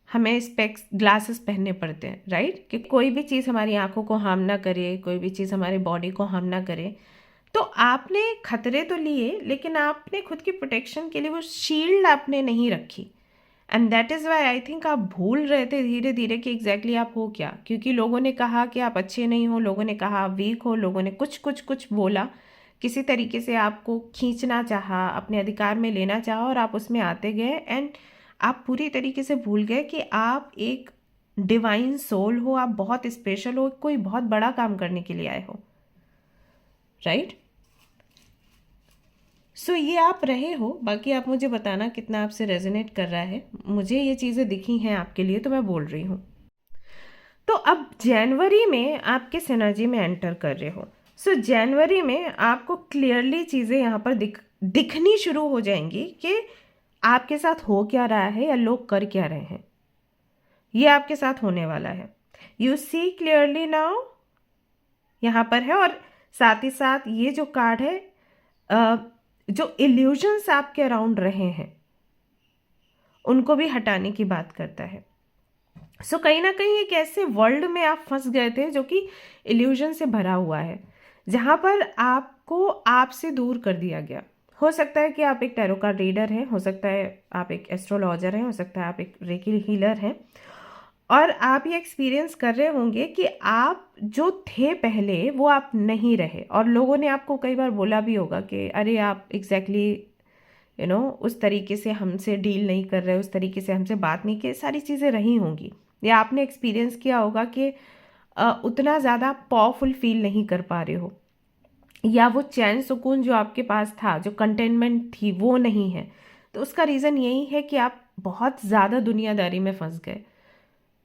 हमें स्पेक्स ग्लासेस पहनने पड़ते हैं, राइट, कि कोई भी चीज़ हमारी आंखों को हार्म ना करे, कोई भी चीज़ हमारे बॉडी को हार्म ना करे। तो आपने खतरे तो लिए, लेकिन आपने खुद की प्रोटेक्शन के लिए वो शील्ड आपने नहीं रखी, and that is why I think आप भूल रहे थे धीरे धीरे कि एग्जैक्टली आप हो क्या। क्योंकि लोगों ने कहा कि आप अच्छे नहीं हो, लोगों ने कहा आप वीक हो, लोगों ने कुछ कुछ कुछ बोला, किसी तरीके से आपको खींचना चाहा, अपने अधिकार में लेना चाहा, और आप उसमें आते गए, एंड आप पूरी तरीके से भूल गए कि आप एक डिवाइन सोल हो, आप बहुत स्पेशल हो, कोई बहुत बड़ा काम करने के लिए आए हो, राइट। सो ये आप रहे हो। बाकी आप मुझे बताना कितना आपसे रेजोनेट कर रहा है। मुझे ये चीज़ें दिखी हैं आपके लिए, तो मैं बोल रही हूँ। तो अब जनवरी में आप किस एनर्जी में एंटर कर रहे हो। सो जनवरी में आपको क्लियरली चीज़ें यहाँ पर दिखनी शुरू हो जाएंगी कि आपके साथ हो क्या रहा है या लोग कर क्या रहे हैं। ये आपके साथ होने वाला है। यू सी क्लियरली नाउ, यहाँ पर है। और साथ ही साथ ये जो कार्ड है, जो इल्यूजन्स आपके अराउंड रहे हैं उनको भी हटाने की बात करता है। सो कहीं ना कहीं एक ऐसे वर्ल्ड में आप फंस गए थे जो कि इल्यूजन से भरा हुआ है, जहां पर आपको आपसे दूर कर दिया गया। हो सकता है कि आप एक टैरो कार्ड रीडर हैं, हो सकता है आप एक एस्ट्रोलॉजर हैं, हो सकता है आप एक रेकी हीलर हैं, और आप ये एक्सपीरियंस कर रहे होंगे कि आप जो थे पहले वो आप नहीं रहे, और लोगों ने आपको कई बार बोला भी होगा कि अरे आप एग्जैक्टली उस तरीके से हमसे डील नहीं कर रहे, उस तरीके से हमसे बात नहीं की, सारी चीज़ें रही होंगी, या आपने एक्सपीरियंस किया होगा कि उतना ज़्यादा पावरफुल फील नहीं कर पा रहे हो, या वो चैन सुकून जो आपके पास था, जो कंटेनमेंट थी, वो नहीं है। तो उसका रीज़न यही है कि आप बहुत ज़्यादा दुनियादारी में फंस गए।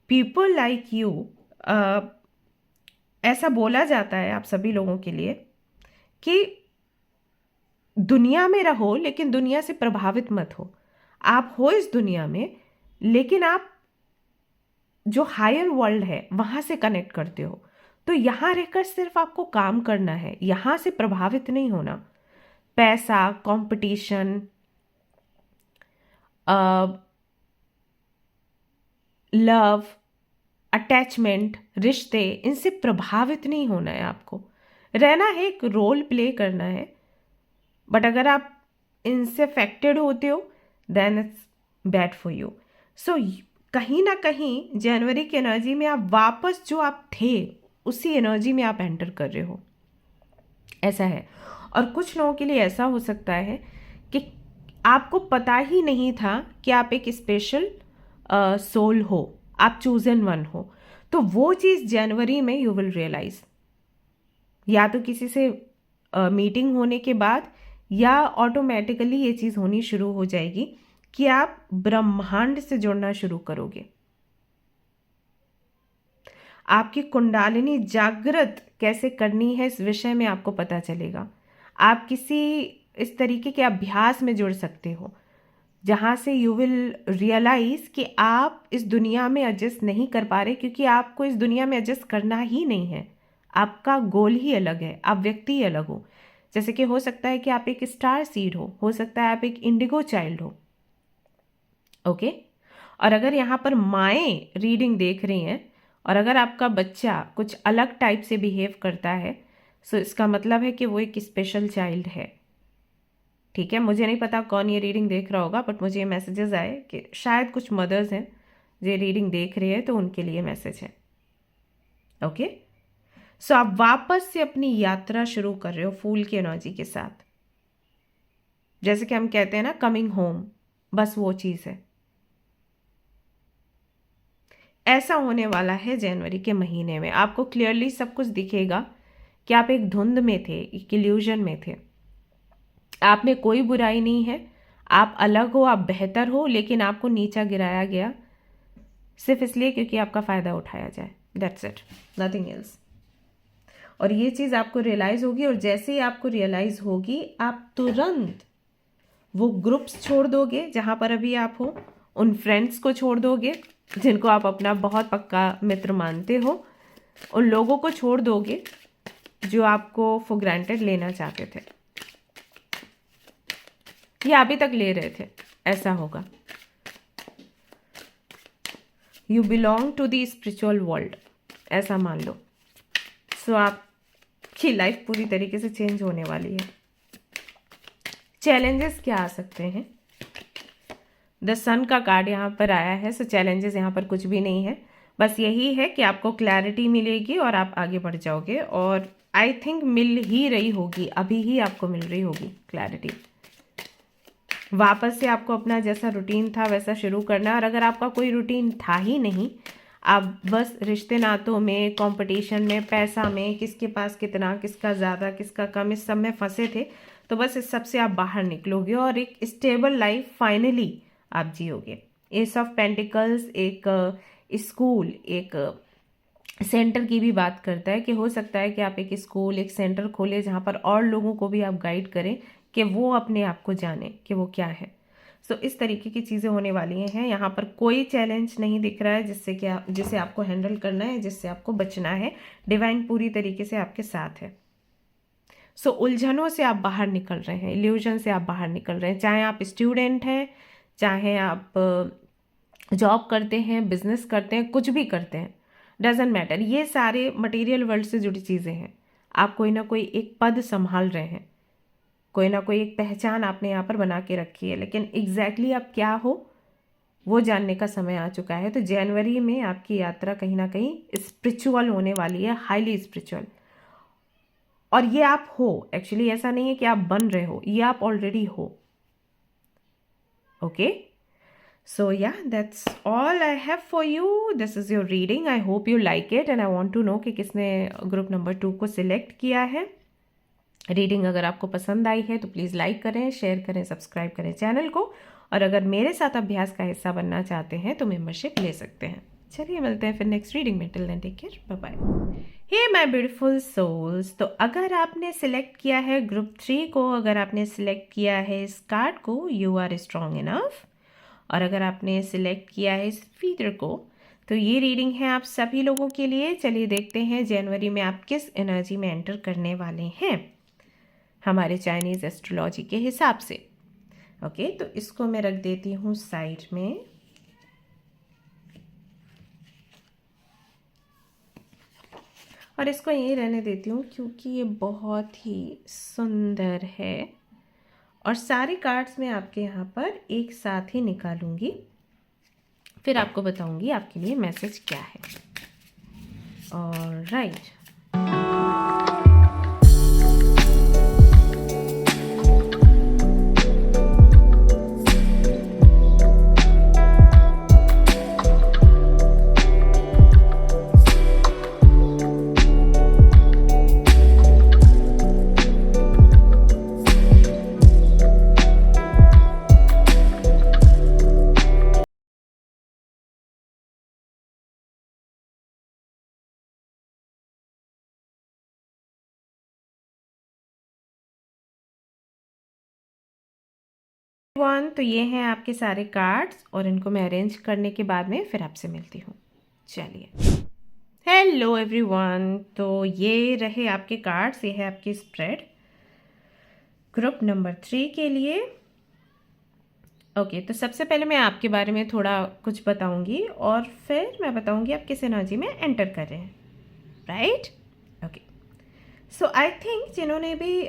पीपल लाइक यू, ऐसा बोला जाता है आप सभी लोगों के लिए कि दुनिया में रहो लेकिन दुनिया से प्रभावित मत हो। आप हो इस दुनिया में, लेकिन आप जो हायर वर्ल्ड है वहां से कनेक्ट करते हो। तो यहां रहकर सिर्फ आपको काम करना है, यहां से प्रभावित नहीं होना। पैसा, कंपटीशन, लव, अटैचमेंट, रिश्ते, इनसे प्रभावित नहीं होना है आपको। रहना है, एक रोल प्ले करना है, बट अगर आप इनसे अफेक्टेड होते हो then it's bad for you. So कहीं ना कहीं जनवरी की एनर्जी में आप वापस जो आप थे उसी एनर्जी में आप एंटर कर रहे हो, ऐसा है। और कुछ लोगों के लिए ऐसा हो सकता है कि आपको पता ही नहीं था कि आप एक स्पेशल सोल हो, आप चूजन वन हो। तो वो चीज़ जनवरी में यू विल रियलाइज, या तो किसी से मीटिंग होने के बाद, या ऑटोमेटिकली ये चीज़ होनी शुरू हो जाएगी कि आप ब्रह्मांड से जुड़ना शुरू करोगे। आपकी कुंडालिनी जागृत कैसे करनी है इस विषय में आपको पता चलेगा। आप किसी इस तरीके के अभ्यास में जुड़ सकते हो जहाँ से यू विल रियलाइज कि आप इस दुनिया में एडजस्ट नहीं कर पा रहे, क्योंकि आपको इस दुनिया में एडजस्ट करना ही नहीं है। आपका गोल ही अलग है, आप व्यक्ति ही अलग हो। जैसे कि हो सकता है कि आप एक स्टार सीड हो सकता है आप एक इंडिगो चाइल्ड हो, ओके। और अगर यहाँ पर माएँ रीडिंग देख रही हैं और अगर आपका बच्चा कुछ अलग टाइप से बिहेव करता है, सो इसका मतलब है कि वो एक स्पेशल चाइल्ड है, ठीक है। मुझे नहीं पता कौन ये रीडिंग देख रहा होगा, बट मुझे ये मैसेजेस आए कि शायद कुछ मदर्स हैं जो ये रीडिंग देख रही है, तो उनके लिए मैसेज है, ओके। सो आप वापस से अपनी यात्रा शुरू कर रहे हो फूल की एनर्जी के साथ। जैसे कि हम कहते हैं ना कमिंग होम, बस वो चीज़ है। ऐसा होने वाला है जनवरी के महीने में। आपको क्लियरली सब कुछ दिखेगा कि आप एक धुंध में थे, एक इल्यूजन में थे, आप में कोई बुराई नहीं है, आप अलग हो, आप बेहतर हो, लेकिन आपको नीचा गिराया गया सिर्फ इसलिए क्योंकि आपका फ़ायदा उठाया जाए। That's it, nothing else. और ये चीज़ आपको रियलाइज़ होगी, और जैसे ही आपको रियलाइज़ होगी आप तुरंत वो ग्रुप्स छोड़ दोगे जहाँ पर अभी आप हो, उन फ्रेंड्स को छोड़ दोगे जिनको आप अपना बहुत पक्का मित्र मानते हो, उन लोगों को छोड़ दोगे जो आपको फॉर ग्रांटेड लेना चाहते थे या अभी तक ले रहे थे। ऐसा होगा। You belong to the spiritual world, ऐसा मान लो। सो आपकी लाइफ पूरी तरीके से चेंज होने वाली है। चैलेंजेस क्या आ सकते हैं? द सन का कार्ड यहाँ पर आया है। सो चैलेंजेस यहाँ पर कुछ भी नहीं है, बस यही है कि आपको क्लैरिटी मिलेगी और आप आगे बढ़ जाओगे। और आई थिंक मिल ही रही होगी, अभी ही आपको मिल रही होगी क्लैरिटी। वापस से आपको अपना जैसा रूटीन था वैसा शुरू करना है। और अगर आपका कोई रूटीन था ही नहीं, आप बस रिश्ते नातों में, कंपटीशन में, पैसा में, किसके पास कितना, किसका ज़्यादा, किसका कम, इस सब में फंसे थे, तो बस इस सब से आप बाहर निकलोगे और एक स्टेबल लाइफ फाइनली आप जियोगे। एस ऑफ पेंटिकल्स एक स्कूल, एक सेंटर की भी बात करता है कि हो सकता है कि आप एक स्कूल, एक सेंटर खोले जहाँ पर और लोगों को भी आप गाइड करें कि वो अपने आप को जाने कि वो क्या है। सो इस तरीके की चीज़ें होने वाली हैं। यहाँ पर कोई चैलेंज नहीं दिख रहा है जिसे आपको हैंडल करना है, जिससे आपको बचना है। डिवाइन पूरी तरीके से आपके साथ है। सो उलझनों से आप बाहर निकल रहे हैं, इल्यूजन से आप बाहर निकल रहे हैं। चाहे आप स्टूडेंट हैं, चाहे आप जॉब करते हैं, बिजनेस करते हैं, कुछ भी करते हैं, डजेंट मैटर। ये सारे मटेरियल वर्ल्ड से जुड़ी चीज़ें हैं। आप कोई ना कोई एक पद संभाल रहे हैं, कोई ना कोई एक पहचान आपने यहाँ पर बना के रखी है, लेकिन एग्जैक्टली आप क्या हो वो जानने का समय आ चुका है। तो जनवरी में आपकी यात्रा कहीं ना कहीं स्पिरिचुअल होने वाली है, हाईली स्पिरिचुअल। और ये आप हो, एक्चुअली ऐसा नहीं है कि आप बन रहे हो, ये आप ऑलरेडी हो। Okay, so yeah, that's all I have for you. This is your reading. I hope you like it and I want to know कि किसने ग्रुप नंबर 2 को सिलेक्ट किया है। रीडिंग अगर आपको पसंद आई है तो प्लीज़ लाइक करें, शेयर करें, सब्सक्राइब करें चैनल को। और अगर मेरे साथ अभ्यास का हिस्सा बनना चाहते हैं तो मेंबरशिप ले सकते हैं। चलिए मिलते हैं फिर नेक्स्ट रीडिंग में। Till then take care, bye bye. Hey my beautiful souls, तो अगर आपने सिलेक्ट किया है ग्रुप 3 को, अगर आपने सिलेक्ट किया है इस कार्ड को, यू आर स्ट्रॉन्ग इनफ। और अगर आपने सिलेक्ट किया है इस फीडर को, तो ये रीडिंग है आप सभी लोगों के लिए। चलिए देखते हैं जनवरी में आप किस एनर्जी में एंटर करने वाले हैं हमारे चाइनीज़ एस्ट्रोलॉजी के हिसाब से। ओके, तो इसको मैं रख देती हूँ साइड में। और इसको यहीं रहने देती हूँ क्योंकि ये बहुत ही सुंदर है। और सारे कार्ड्स मैं आपके यहाँ पर एक साथ ही निकालूंगी, फिर आपको बताऊंगी आपके लिए मैसेज क्या है। ऑलराइट, तो ये हैं आपके सारे कार्ड्स और इनको मैं अरेंज करने के बाद में फिर आपसे मिलती हूँ। चलिए, हेलो एवरीवन, तो ये रहे आपके कार्ड्स, ये है आपकी स्प्रेड ग्रुप नंबर 3 के लिए। ओके, तो सबसे पहले मैं आपके बारे में थोड़ा कुछ बताऊंगी और फिर मैं बताऊंगी आप किस एनर्जी में एंटर कर रहे हैं। Right? Okay, so I think जिन्होंने भी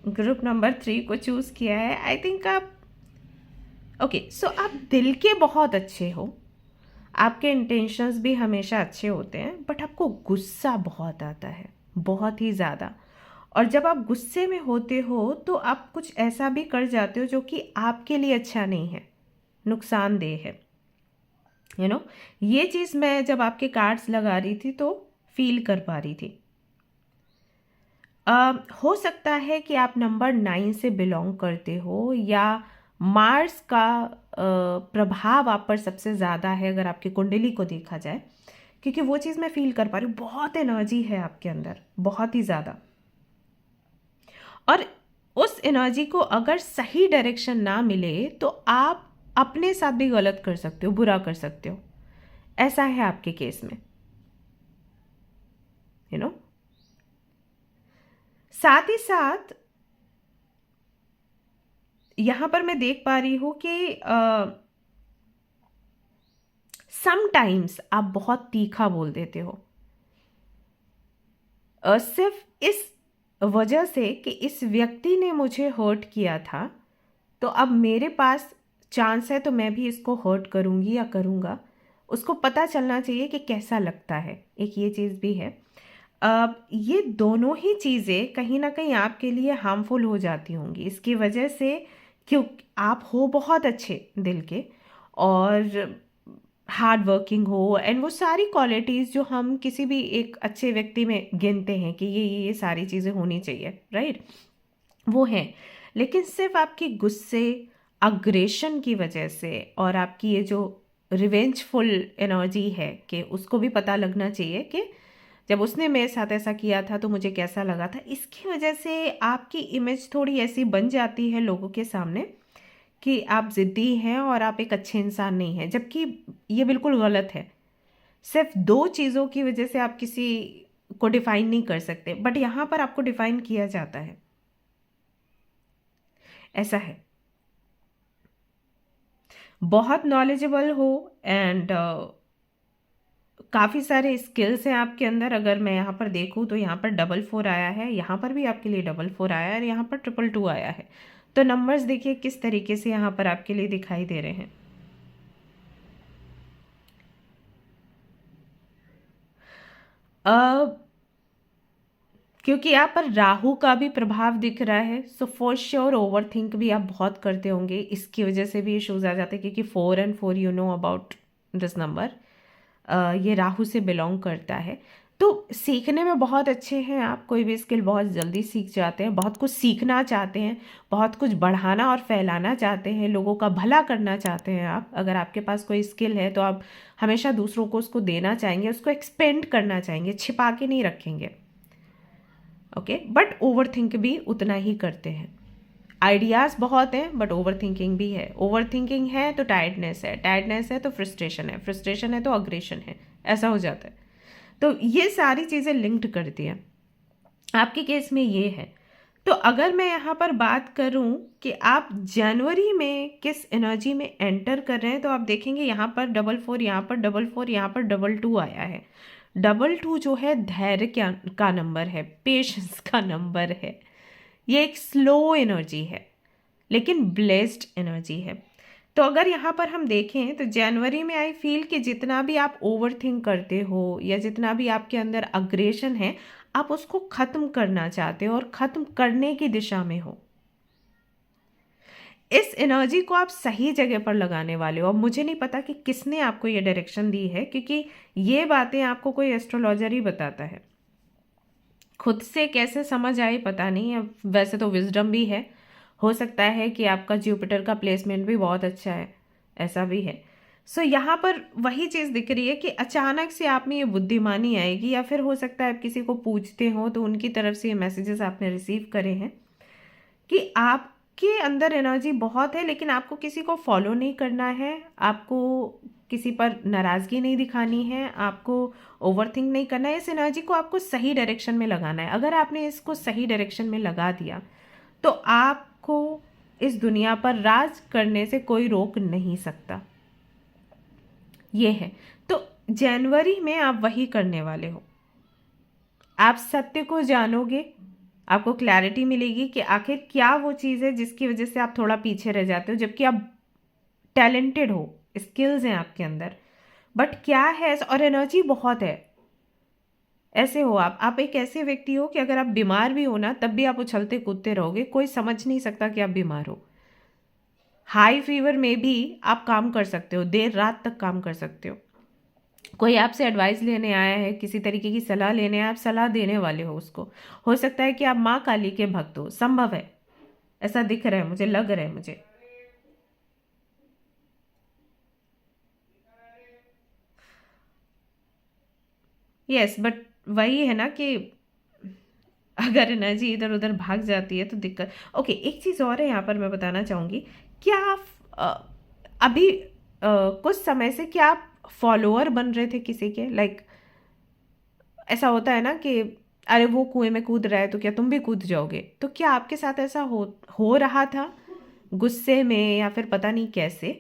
ग्रुप नंबर 3 को चूज़ किया है, आई थिंक आप सो आप दिल के बहुत अच्छे हो, आपके इंटेंशंस भी हमेशा अच्छे होते हैं, बट आपको गुस्सा बहुत आता है, बहुत ही ज़्यादा। और जब आप गुस्से में होते हो तो आप कुछ ऐसा भी कर जाते हो जो कि आपके लिए अच्छा नहीं है, नुकसानदेह है। यू नो, ये चीज़ मैं जब आपके कार्ड्स लगा रही थी तो फील कर पा रही थी। हो सकता है कि आप नंबर 9 से बिलोंग करते हो, या मार्स का प्रभाव आप पर सबसे ज़्यादा है अगर आपकी कुंडली को देखा जाए, क्योंकि वो चीज़ मैं फील कर पा रही हूँ। बहुत एनर्जी है आपके अंदर, बहुत ही ज़्यादा। और उस एनर्जी को अगर सही डायरेक्शन ना मिले तो आप अपने साथ भी गलत कर सकते हो, बुरा कर सकते हो। ऐसा है आपके केस में, यू नो। साथ ही साथ यहां पर मैं देख पा रही हूं कि समटाइम्स आप बहुत तीखा बोल देते हो, सिर्फ इस वजह से कि इस व्यक्ति ने मुझे हर्ट किया था, तो अब मेरे पास चांस है तो मैं भी इसको हर्ट करूंगी या करूंगा। उसको पता चलना चाहिए कि कैसा लगता है, एक ये चीज़ भी है। अब ये दोनों ही चीज़ें कहीं ना कहीं आपके लिए हार्मफुल हो जाती होंगी इसकी वजह से, क्यों आप हो बहुत अच्छे दिल के और हार्ड वर्किंग हो, एंड वो सारी क्वालिटीज़ जो हम किसी भी एक अच्छे व्यक्ति में गिनते हैं कि ये सारी चीज़ें होनी चाहिए, राइट, वो हैं। लेकिन सिर्फ आपकी गुस्से, अग्रेशन की वजह से और आपकी ये जो रिवेंजफुल एनर्जी है कि उसको भी पता लगना चाहिए कि जब उसने मेरे साथ ऐसा किया था तो मुझे कैसा लगा था, इसकी वजह से आपकी इमेज थोड़ी ऐसी बन जाती है लोगों के सामने कि आप ज़िद्दी हैं और आप एक अच्छे इंसान नहीं हैं, जबकि ये बिल्कुल गलत है। सिर्फ दो चीज़ों की वजह से आप किसी को डिफाइन नहीं कर सकते, बट यहाँ पर आपको डिफाइन किया जाता है, ऐसा है। बहुत नॉलेजेबल हो एंड काफ़ी सारे स्किल्स हैं आपके अंदर। अगर मैं यहाँ पर देखूँ तो यहाँ पर 4 आया है, यहाँ पर भी आपके लिए 4 आया है और यहाँ पर 2 आया है। तो नंबर्स देखिए किस तरीके से यहाँ पर आपके लिए दिखाई दे रहे हैं। क्योंकि यहाँ पर राहु का भी प्रभाव दिख रहा है, so for sure over think भी आप बहुत करते होंगे, इसकी वजह से भी इश्यूज आ जाते हैं, क्योंकि 4 and 4 you know about this number, ये राहु से बिलोंग करता है। तो सीखने में बहुत अच्छे हैं आप, कोई भी स्किल बहुत जल्दी सीख जाते हैं, बहुत कुछ सीखना चाहते हैं, बहुत कुछ बढ़ाना और फैलाना चाहते हैं, लोगों का भला करना चाहते हैं आप। अगर आपके पास कोई स्किल है तो आप हमेशा दूसरों को उसको देना चाहेंगे, उसको एक्सपेंड करना चाहेंगे, छिपा के नहीं रखेंगे, ओके। बट ओवर थिंक भी उतना ही करते हैं। आइडियाज़ बहुत हैं बट ओवर थिंकिंग भी है। ओवर थिंकिंग है तो टायर्डनेस है, टायर्डनेस है तो फ्रस्ट्रेशन है, फ्रस्ट्रेशन है तो अग्रेशन है, ऐसा हो जाता है। तो ये सारी चीज़ें लिंक्ड करती हैं। आपके केस में ये है। तो अगर मैं यहाँ पर बात करूँ कि आप जनवरी में किस एनर्जी में एंटर कर रहे हैं, तो आप देखेंगे यहाँ पर 4, यहाँ पर 4, यहाँ पर 2 आया है। 2 जो है धैर्य का नंबर है, पेशेंस का नंबर है। ये एक स्लो एनर्जी है लेकिन ब्लेस्ड एनर्जी है। तो अगर यहाँ पर हम देखें तो जनवरी में आई फील कि जितना भी आप ओवर थिंक करते हो या जितना भी आपके अंदर अग्रेशन है, आप उसको ख़त्म करना चाहते हो और ख़त्म करने की दिशा में हो। इस एनर्जी को आप सही जगह पर लगाने वाले हो। अब मुझे नहीं पता कि किसने आपको ये डायरेक्शन दी है, क्योंकि ये बातें आपको कोई एस्ट्रोलॉजर ही बताता है। खुद से कैसे समझ आए पता नहीं। अब वैसे तो विजडम भी है, हो सकता है कि आपका जुपिटर का प्लेसमेंट भी बहुत अच्छा है, ऐसा भी है। सो यहाँ पर वही चीज़ दिख रही है कि अचानक से आप में ये बुद्धिमानी आएगी, या फिर हो सकता है आप किसी को पूछते हो तो उनकी तरफ से ये मैसेजेस आपने रिसीव करे हैं कि आपके अंदर एनर्जी बहुत है लेकिन आपको किसी को फॉलो नहीं करना है, आपको किसी पर नाराज़गी नहीं दिखानी है, आपको ओवरथिंक नहीं करना है। इस एनर्जी को आपको सही डायरेक्शन में लगाना है। अगर आपने इसको सही डायरेक्शन में लगा दिया तो आपको इस दुनिया पर राज करने से कोई रोक नहीं सकता, ये है। तो जनवरी में आप वही करने वाले हो। आप सत्य को जानोगे, आपको क्लैरिटी मिलेगी कि आखिर क्या वो चीज़ है जिसकी वजह से आप थोड़ा पीछे रह जाते हो, जबकि आप टैलेंटेड हो, स्किल्स हैं आपके अंदर, बट क्या है, और एनर्जी बहुत है। ऐसे हो आप एक ऐसे व्यक्ति हो कि अगर आप बीमार भी हो ना तब भी आप उछलते कूदते रहोगे, कोई समझ नहीं सकता कि आप बीमार हो। हाई फीवर में भी आप काम कर सकते हो, देर रात तक काम कर सकते हो। कोई आपसे एडवाइस लेने आया है, किसी तरीके की सलाह लेने आया, आप सलाह देने वाले हो उसको। हो सकता है कि आप माँ काली के भक्त हो, संभव है, ऐसा दिख रहा है मुझे, लग रहा है मुझे। यस, बट वही है ना कि अगर एनर्जी इधर उधर भाग जाती है तो दिक्कत। ओके, एक चीज़ और है यहाँ पर मैं बताना चाहूँगी। क्या आप अभी कुछ समय से क्या आप फॉलोअर बन रहे थे किसी के? लाइक ऐसा होता है ना कि अरे वो कुएं में कूद रहा है तो क्या तुम भी कूद जाओगे? तो क्या आपके साथ ऐसा हो रहा था गुस्से में या फिर पता नहीं कैसे,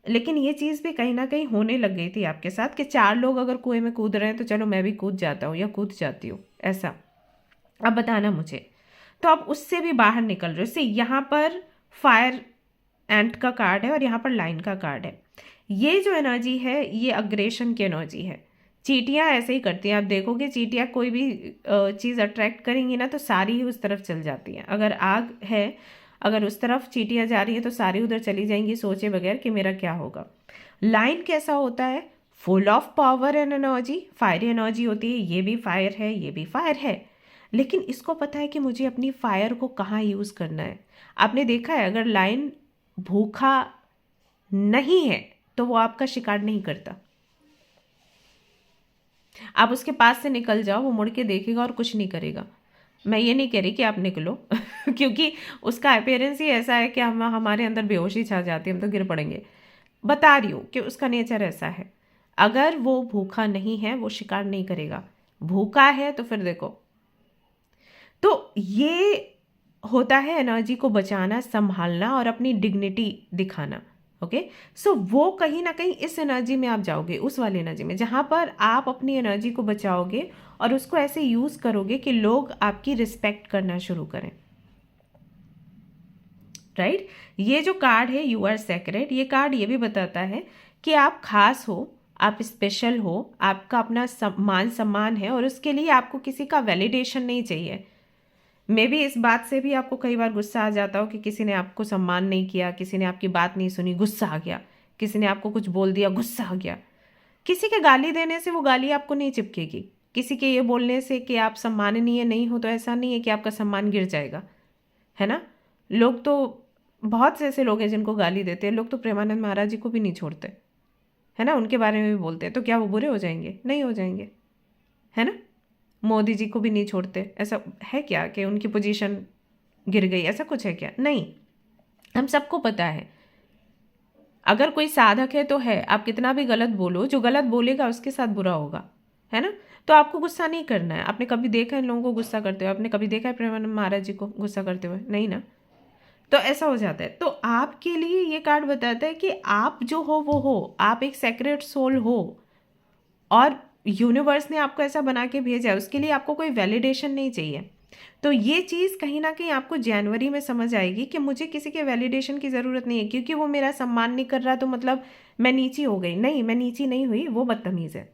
लेकिन ये चीज़ भी कहीं ना कहीं होने लग गई थी आपके साथ कि चार लोग अगर कुएं में कूद रहे हैं तो चलो मैं भी कूद जाता हूँ या कूद जाती हूँ, ऐसा? अब बताना मुझे। तो आप उससे भी बाहर निकल रहे हो। इससे यहाँ पर फायर एंट का कार्ड है और यहाँ पर लाइन का कार्ड है। ये जो एनर्जी है ये अग्रेशन की एनर्जी है। चींटियाँ ऐसे ही करती हैं, आप देखोगे चींटियाँ कोई भी चीज़ अट्रैक्ट करेंगी ना तो सारी ही उस तरफ चल जाती हैं। अगर आग है, अगर उस तरफ चींटियाँ जा रही हैं तो सारी उधर चली जाएंगी सोचे बगैर कि मेरा क्या होगा। लाइन कैसा होता है? Full of power and energy, fiery energy होती है। ये भी फायर है, ये भी फायर है, लेकिन इसको पता है कि मुझे अपनी फायर को कहाँ यूज़ करना है। आपने देखा है अगर लाइन भूखा नहीं है तो वो आपका शिकार नहीं करता। आप उसके पास से निकल जाओ, वो मुड़ के देखेगा और कुछ नहीं करेगा। मैं ये नहीं कह रही कि आप निकलो क्योंकि उसका अपीयरेंस ही ऐसा है कि हमारे अंदर बेहोशी छा जाती है, हम तो गिर पड़ेंगे। बता रही हूँ कि उसका नेचर ऐसा है। अगर वो भूखा नहीं है वो शिकार नहीं करेगा, भूखा है तो फिर देखो। तो ये होता है एनर्जी को बचाना, संभालना और अपनी डिग्निटी दिखाना। ओके, सो वो कहीं ना कहीं इस एनर्जी में आप जाओगे, उस वाली एनर्जी में जहाँ पर आप अपनी एनर्जी को बचाओगे और उसको ऐसे यूज़ करोगे कि लोग आपकी रिस्पेक्ट करना शुरू करें। राइट? ये जो कार्ड है यू आर सेक्रेड, ये कार्ड ये भी बताता है कि आप खास हो, आप स्पेशल हो, आपका अपना मान सम्मान है और उसके लिए आपको किसी का वैलिडेशन नहीं चाहिए। मे भी इस बात से भी आपको कई बार गुस्सा आ जाता हो कि किसी ने आपको सम्मान नहीं किया, किसी ने आपकी बात नहीं सुनी, गुस्सा आ गया। किसी ने आपको कुछ बोल दिया, गुस्सा आ गया। किसी के गाली देने से वो गाली आपको नहीं चिपकेगी। किसी के ये बोलने से कि आप सम्माननीय नहीं हो तो ऐसा नहीं है कि आपका सम्मान गिर जाएगा, है ना? लोग तो बहुत से ऐसे लोग हैं जिनको गाली देते हैं, लोग तो प्रेमानंद महाराज जी को भी नहीं छोड़ते, है ना? उनके बारे में भी बोलते हैं, तो क्या वो बुरे हो जाएंगे? नहीं हो जाएंगे, है ना? मोदी जी को भी नहीं छोड़ते, ऐसा है क्या कि उनकी पोजीशन गिर गई? ऐसा कुछ है क्या? नहीं, हम सबको पता है अगर कोई साधक है तो है, आप कितना भी गलत बोलो, जो गलत बोलेगा उसके साथ बुरा होगा, है ना? तो आपको गुस्सा नहीं करना है। आपने कभी देखा है इन लोगों को गुस्सा करते हुए? आपने कभी देखा है प्रेमानंद महाराज जी को गुस्सा करते हुए? नहीं ना? तो ऐसा हो जाता है। तो आपके लिए ये कार्ड बताता है कि आप जो हो वो हो, आप एक सेक्रेट सोल हो और यूनिवर्स ने आपको ऐसा बना के भेजा है, उसके लिए आपको कोई वैलिडेशन नहीं चाहिए। तो ये चीज़ कहीं ना कहीं आपको जनवरी में समझ आएगी कि मुझे किसी के वैलिडेशन की ज़रूरत नहीं है, क्योंकि वो मेरा सम्मान नहीं कर रहा तो मतलब मैं नीची हो गई। नहीं, मैं नीची नहीं हुई, वो बदतमीज़ है।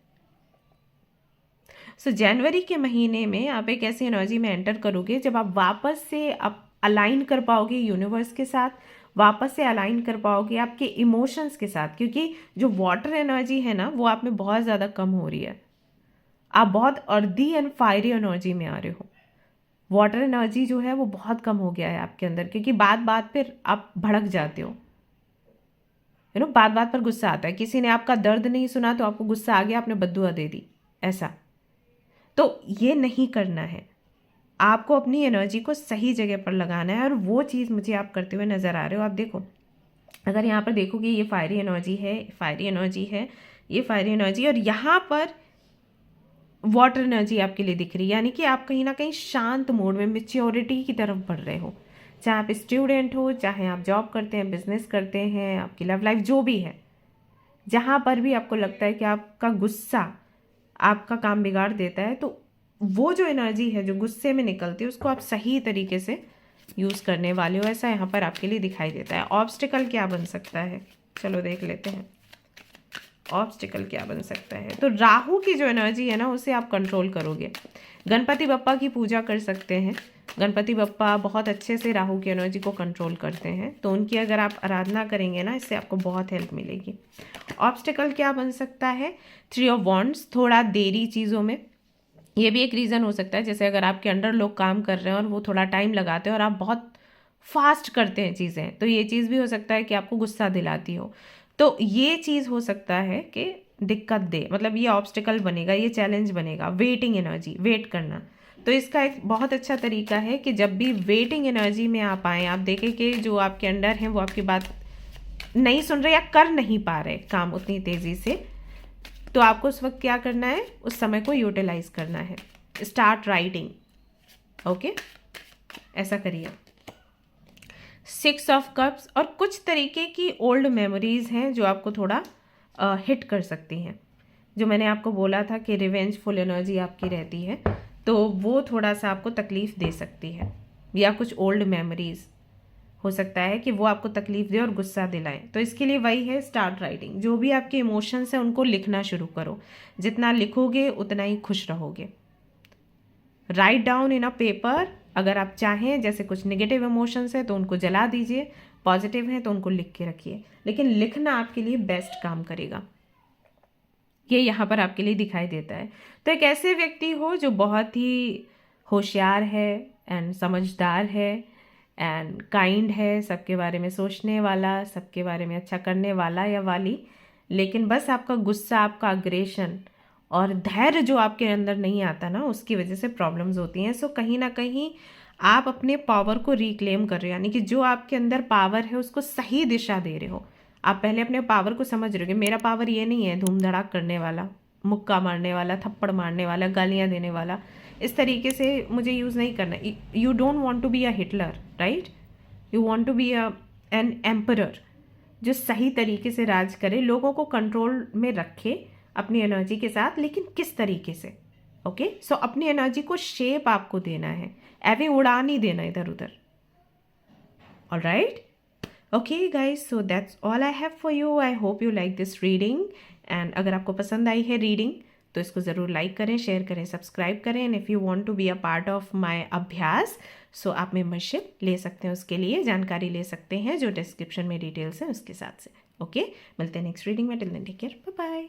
सो जनवरी के महीने में आप एक ऐसी एनर्जी में एंटर करोगे जब आप वापस से आप अलाइन कर पाओगे यूनिवर्स के साथ, वापस से अलाइन कर पाओगे आपके इमोशंस के साथ, क्योंकि जो वाटर एनर्जी है ना वो आप में बहुत ज़्यादा कम हो रही है। आप बहुत अर्दी एंड फायरी एनर्जी में आ रहे हो। वाटर एनर्जी जो है वो बहुत कम हो गया है आपके अंदर, क्योंकि बात बात पर आप भड़क जाते हो, यू नो, बात बात पर गुस्सा आता है। किसी ने आपका दर्द नहीं सुना तो आपको गुस्सा आ गया, आपने बद्दुआ दे दी, ऐसा। तो ये नहीं करना है, आपको अपनी एनर्जी को सही जगह पर लगाना है और वो चीज़ मुझे आप करते हुए नज़र आ रहे हो। आप देखो, अगर यहाँ पर देखोगे ये फायरी एनर्जी है, फायरी एनर्जी है, ये फायरी एनर्जी, और यहाँ पर वाटर एनर्जी आपके लिए दिख रही है, यानी कि आप कहीं ना कहीं शांत मोड में मेच्योरिटी की तरफ बढ़ रहे हो। चाहे आप स्टूडेंट हो, चाहे आप जॉब करते हैं, बिजनेस करते हैं, आपकी लव लाइफ जो भी है, जहाँ पर भी आपको लगता है कि आपका गुस्सा आपका काम बिगाड़ देता है, तो वो जो एनर्जी है जो गुस्से में निकलती है उसको आप सही तरीके से यूज़ करने वाले हो, ऐसा यहाँ पर आपके लिए दिखाई देता है। ऑब्स्टिकल क्या बन सकता है, चलो देख लेते हैं। ऑब्स्टिकल क्या बन सकता है? तो राहु की जो एनर्जी है ना उसे आप कंट्रोल करोगे। गणपति बप्पा की पूजा कर सकते हैं, गणपति बप्पा बहुत अच्छे से राहु की एनर्जी को कंट्रोल करते हैं, तो उनकी अगर आप आराधना करेंगे ना, इससे आपको बहुत हेल्प मिलेगी। ऑब्स्टिकल क्या बन सकता है? 3 ऑफ वॉन्ड्स, थोड़ा देरी चीज़ों में, ये भी एक रीज़न हो सकता है। जैसे अगर आपके अंडर लोग काम कर रहे हैं और वो थोड़ा टाइम लगाते हैं और आप बहुत फास्ट करते हैं चीज़ें, तो ये चीज़ भी हो सकता है कि आपको गुस्सा दिलाती हो। तो ये चीज़ हो सकता है कि दिक्कत दे, मतलब ये ऑब्स्टिकल बनेगा, ये चैलेंज बनेगा। वेटिंग एनर्जी, वेट करना, तो इसका एक बहुत अच्छा तरीका है कि जब भी वेटिंग एनर्जी में आप आएँ, आप देखें कि जो आपके अंडर हैं वो आपकी बात नहीं सुन रहे या कर नहीं पा रहे काम उतनी तेज़ी से, तो आपको उस वक्त क्या करना है? उस समय को यूटिलाइज करना है। स्टार्ट राइटिंग, ओके, ऐसा करिए। 6 ऑफ कप्स, और कुछ तरीके की ओल्ड मेमोरीज हैं जो आपको थोड़ा हिट कर सकती हैं। जो मैंने आपको बोला था कि रिवेंजफुल एनर्जी आपकी रहती है, तो वो थोड़ा सा आपको तकलीफ दे सकती है, या कुछ ओल्ड मेमोरीज हो सकता है कि वो आपको तकलीफ दे और गुस्सा दिलाएं। तो इसके लिए वही है, स्टार्ट राइटिंग। जो भी आपके इमोशंस हैं उनको लिखना शुरू करो, जितना लिखोगे उतना ही खुश रहोगे। Write down in a paper, अगर आप चाहें, जैसे कुछ नेगेटिव इमोशंस है तो उनको जला दीजिए, पॉजिटिव है तो उनको लिख के रखिए, लेकिन लिखना आपके लिए बेस्ट काम करेगा। ये यहाँ पर आपके लिए दिखाई देता है। तो एक ऐसे व्यक्ति हो जो बहुत ही होशियार है एंड समझदार है एंड काइंड है, सबके बारे में सोचने वाला, सबके बारे में अच्छा करने वाला या वाली, लेकिन बस आपका गुस्सा, आपका अग्रेशन और धैर्य जो आपके अंदर नहीं आता ना, उसकी वजह से प्रॉब्लम्स होती हैं। सो कहीं ना कहीं आप अपने पावर को रिक्लेम कर रहे हो, यानी कि जो आपके अंदर पावर है उसको सही दिशा दे रहे हो। आप पहले अपने पावर को समझ रहे हो कि मेरा पावर ये नहीं है धूम धड़ाक करने वाला, मुक्का मारने वाला, थप्पड़ मारने वाला, गालियाँ देने वाला, इस तरीके से मुझे यूज़ नहीं करना। You don't want to be a Hitler, right? You want to be an emperor, जो सही तरीके से राज करे, लोगों को कंट्रोल में रखे अपनी एनर्जी के साथ, लेकिन किस तरीके से? ओके, सो अपनी एनर्जी को शेप आपको देना है, ऐवे उड़ा नहीं देना इधर उधर। Alright, okay guys, so that's all I have for you. I hope you like this reading, and अगर आपको पसंद आई है रीडिंग तो इसको ज़रूर लाइक करें, शेयर करें, सब्सक्राइब करें। And if you want to be a part of my abhyas, so आप मेंबरशिप ले सकते हैं, उसके लिए जानकारी ले सकते हैं जो डिस्क्रिप्शन में डिटेल्स हैं उसके साथ से। ओके, मिलते हैं नेक्स्ट रीडिंग में। Till then take care, bye bye.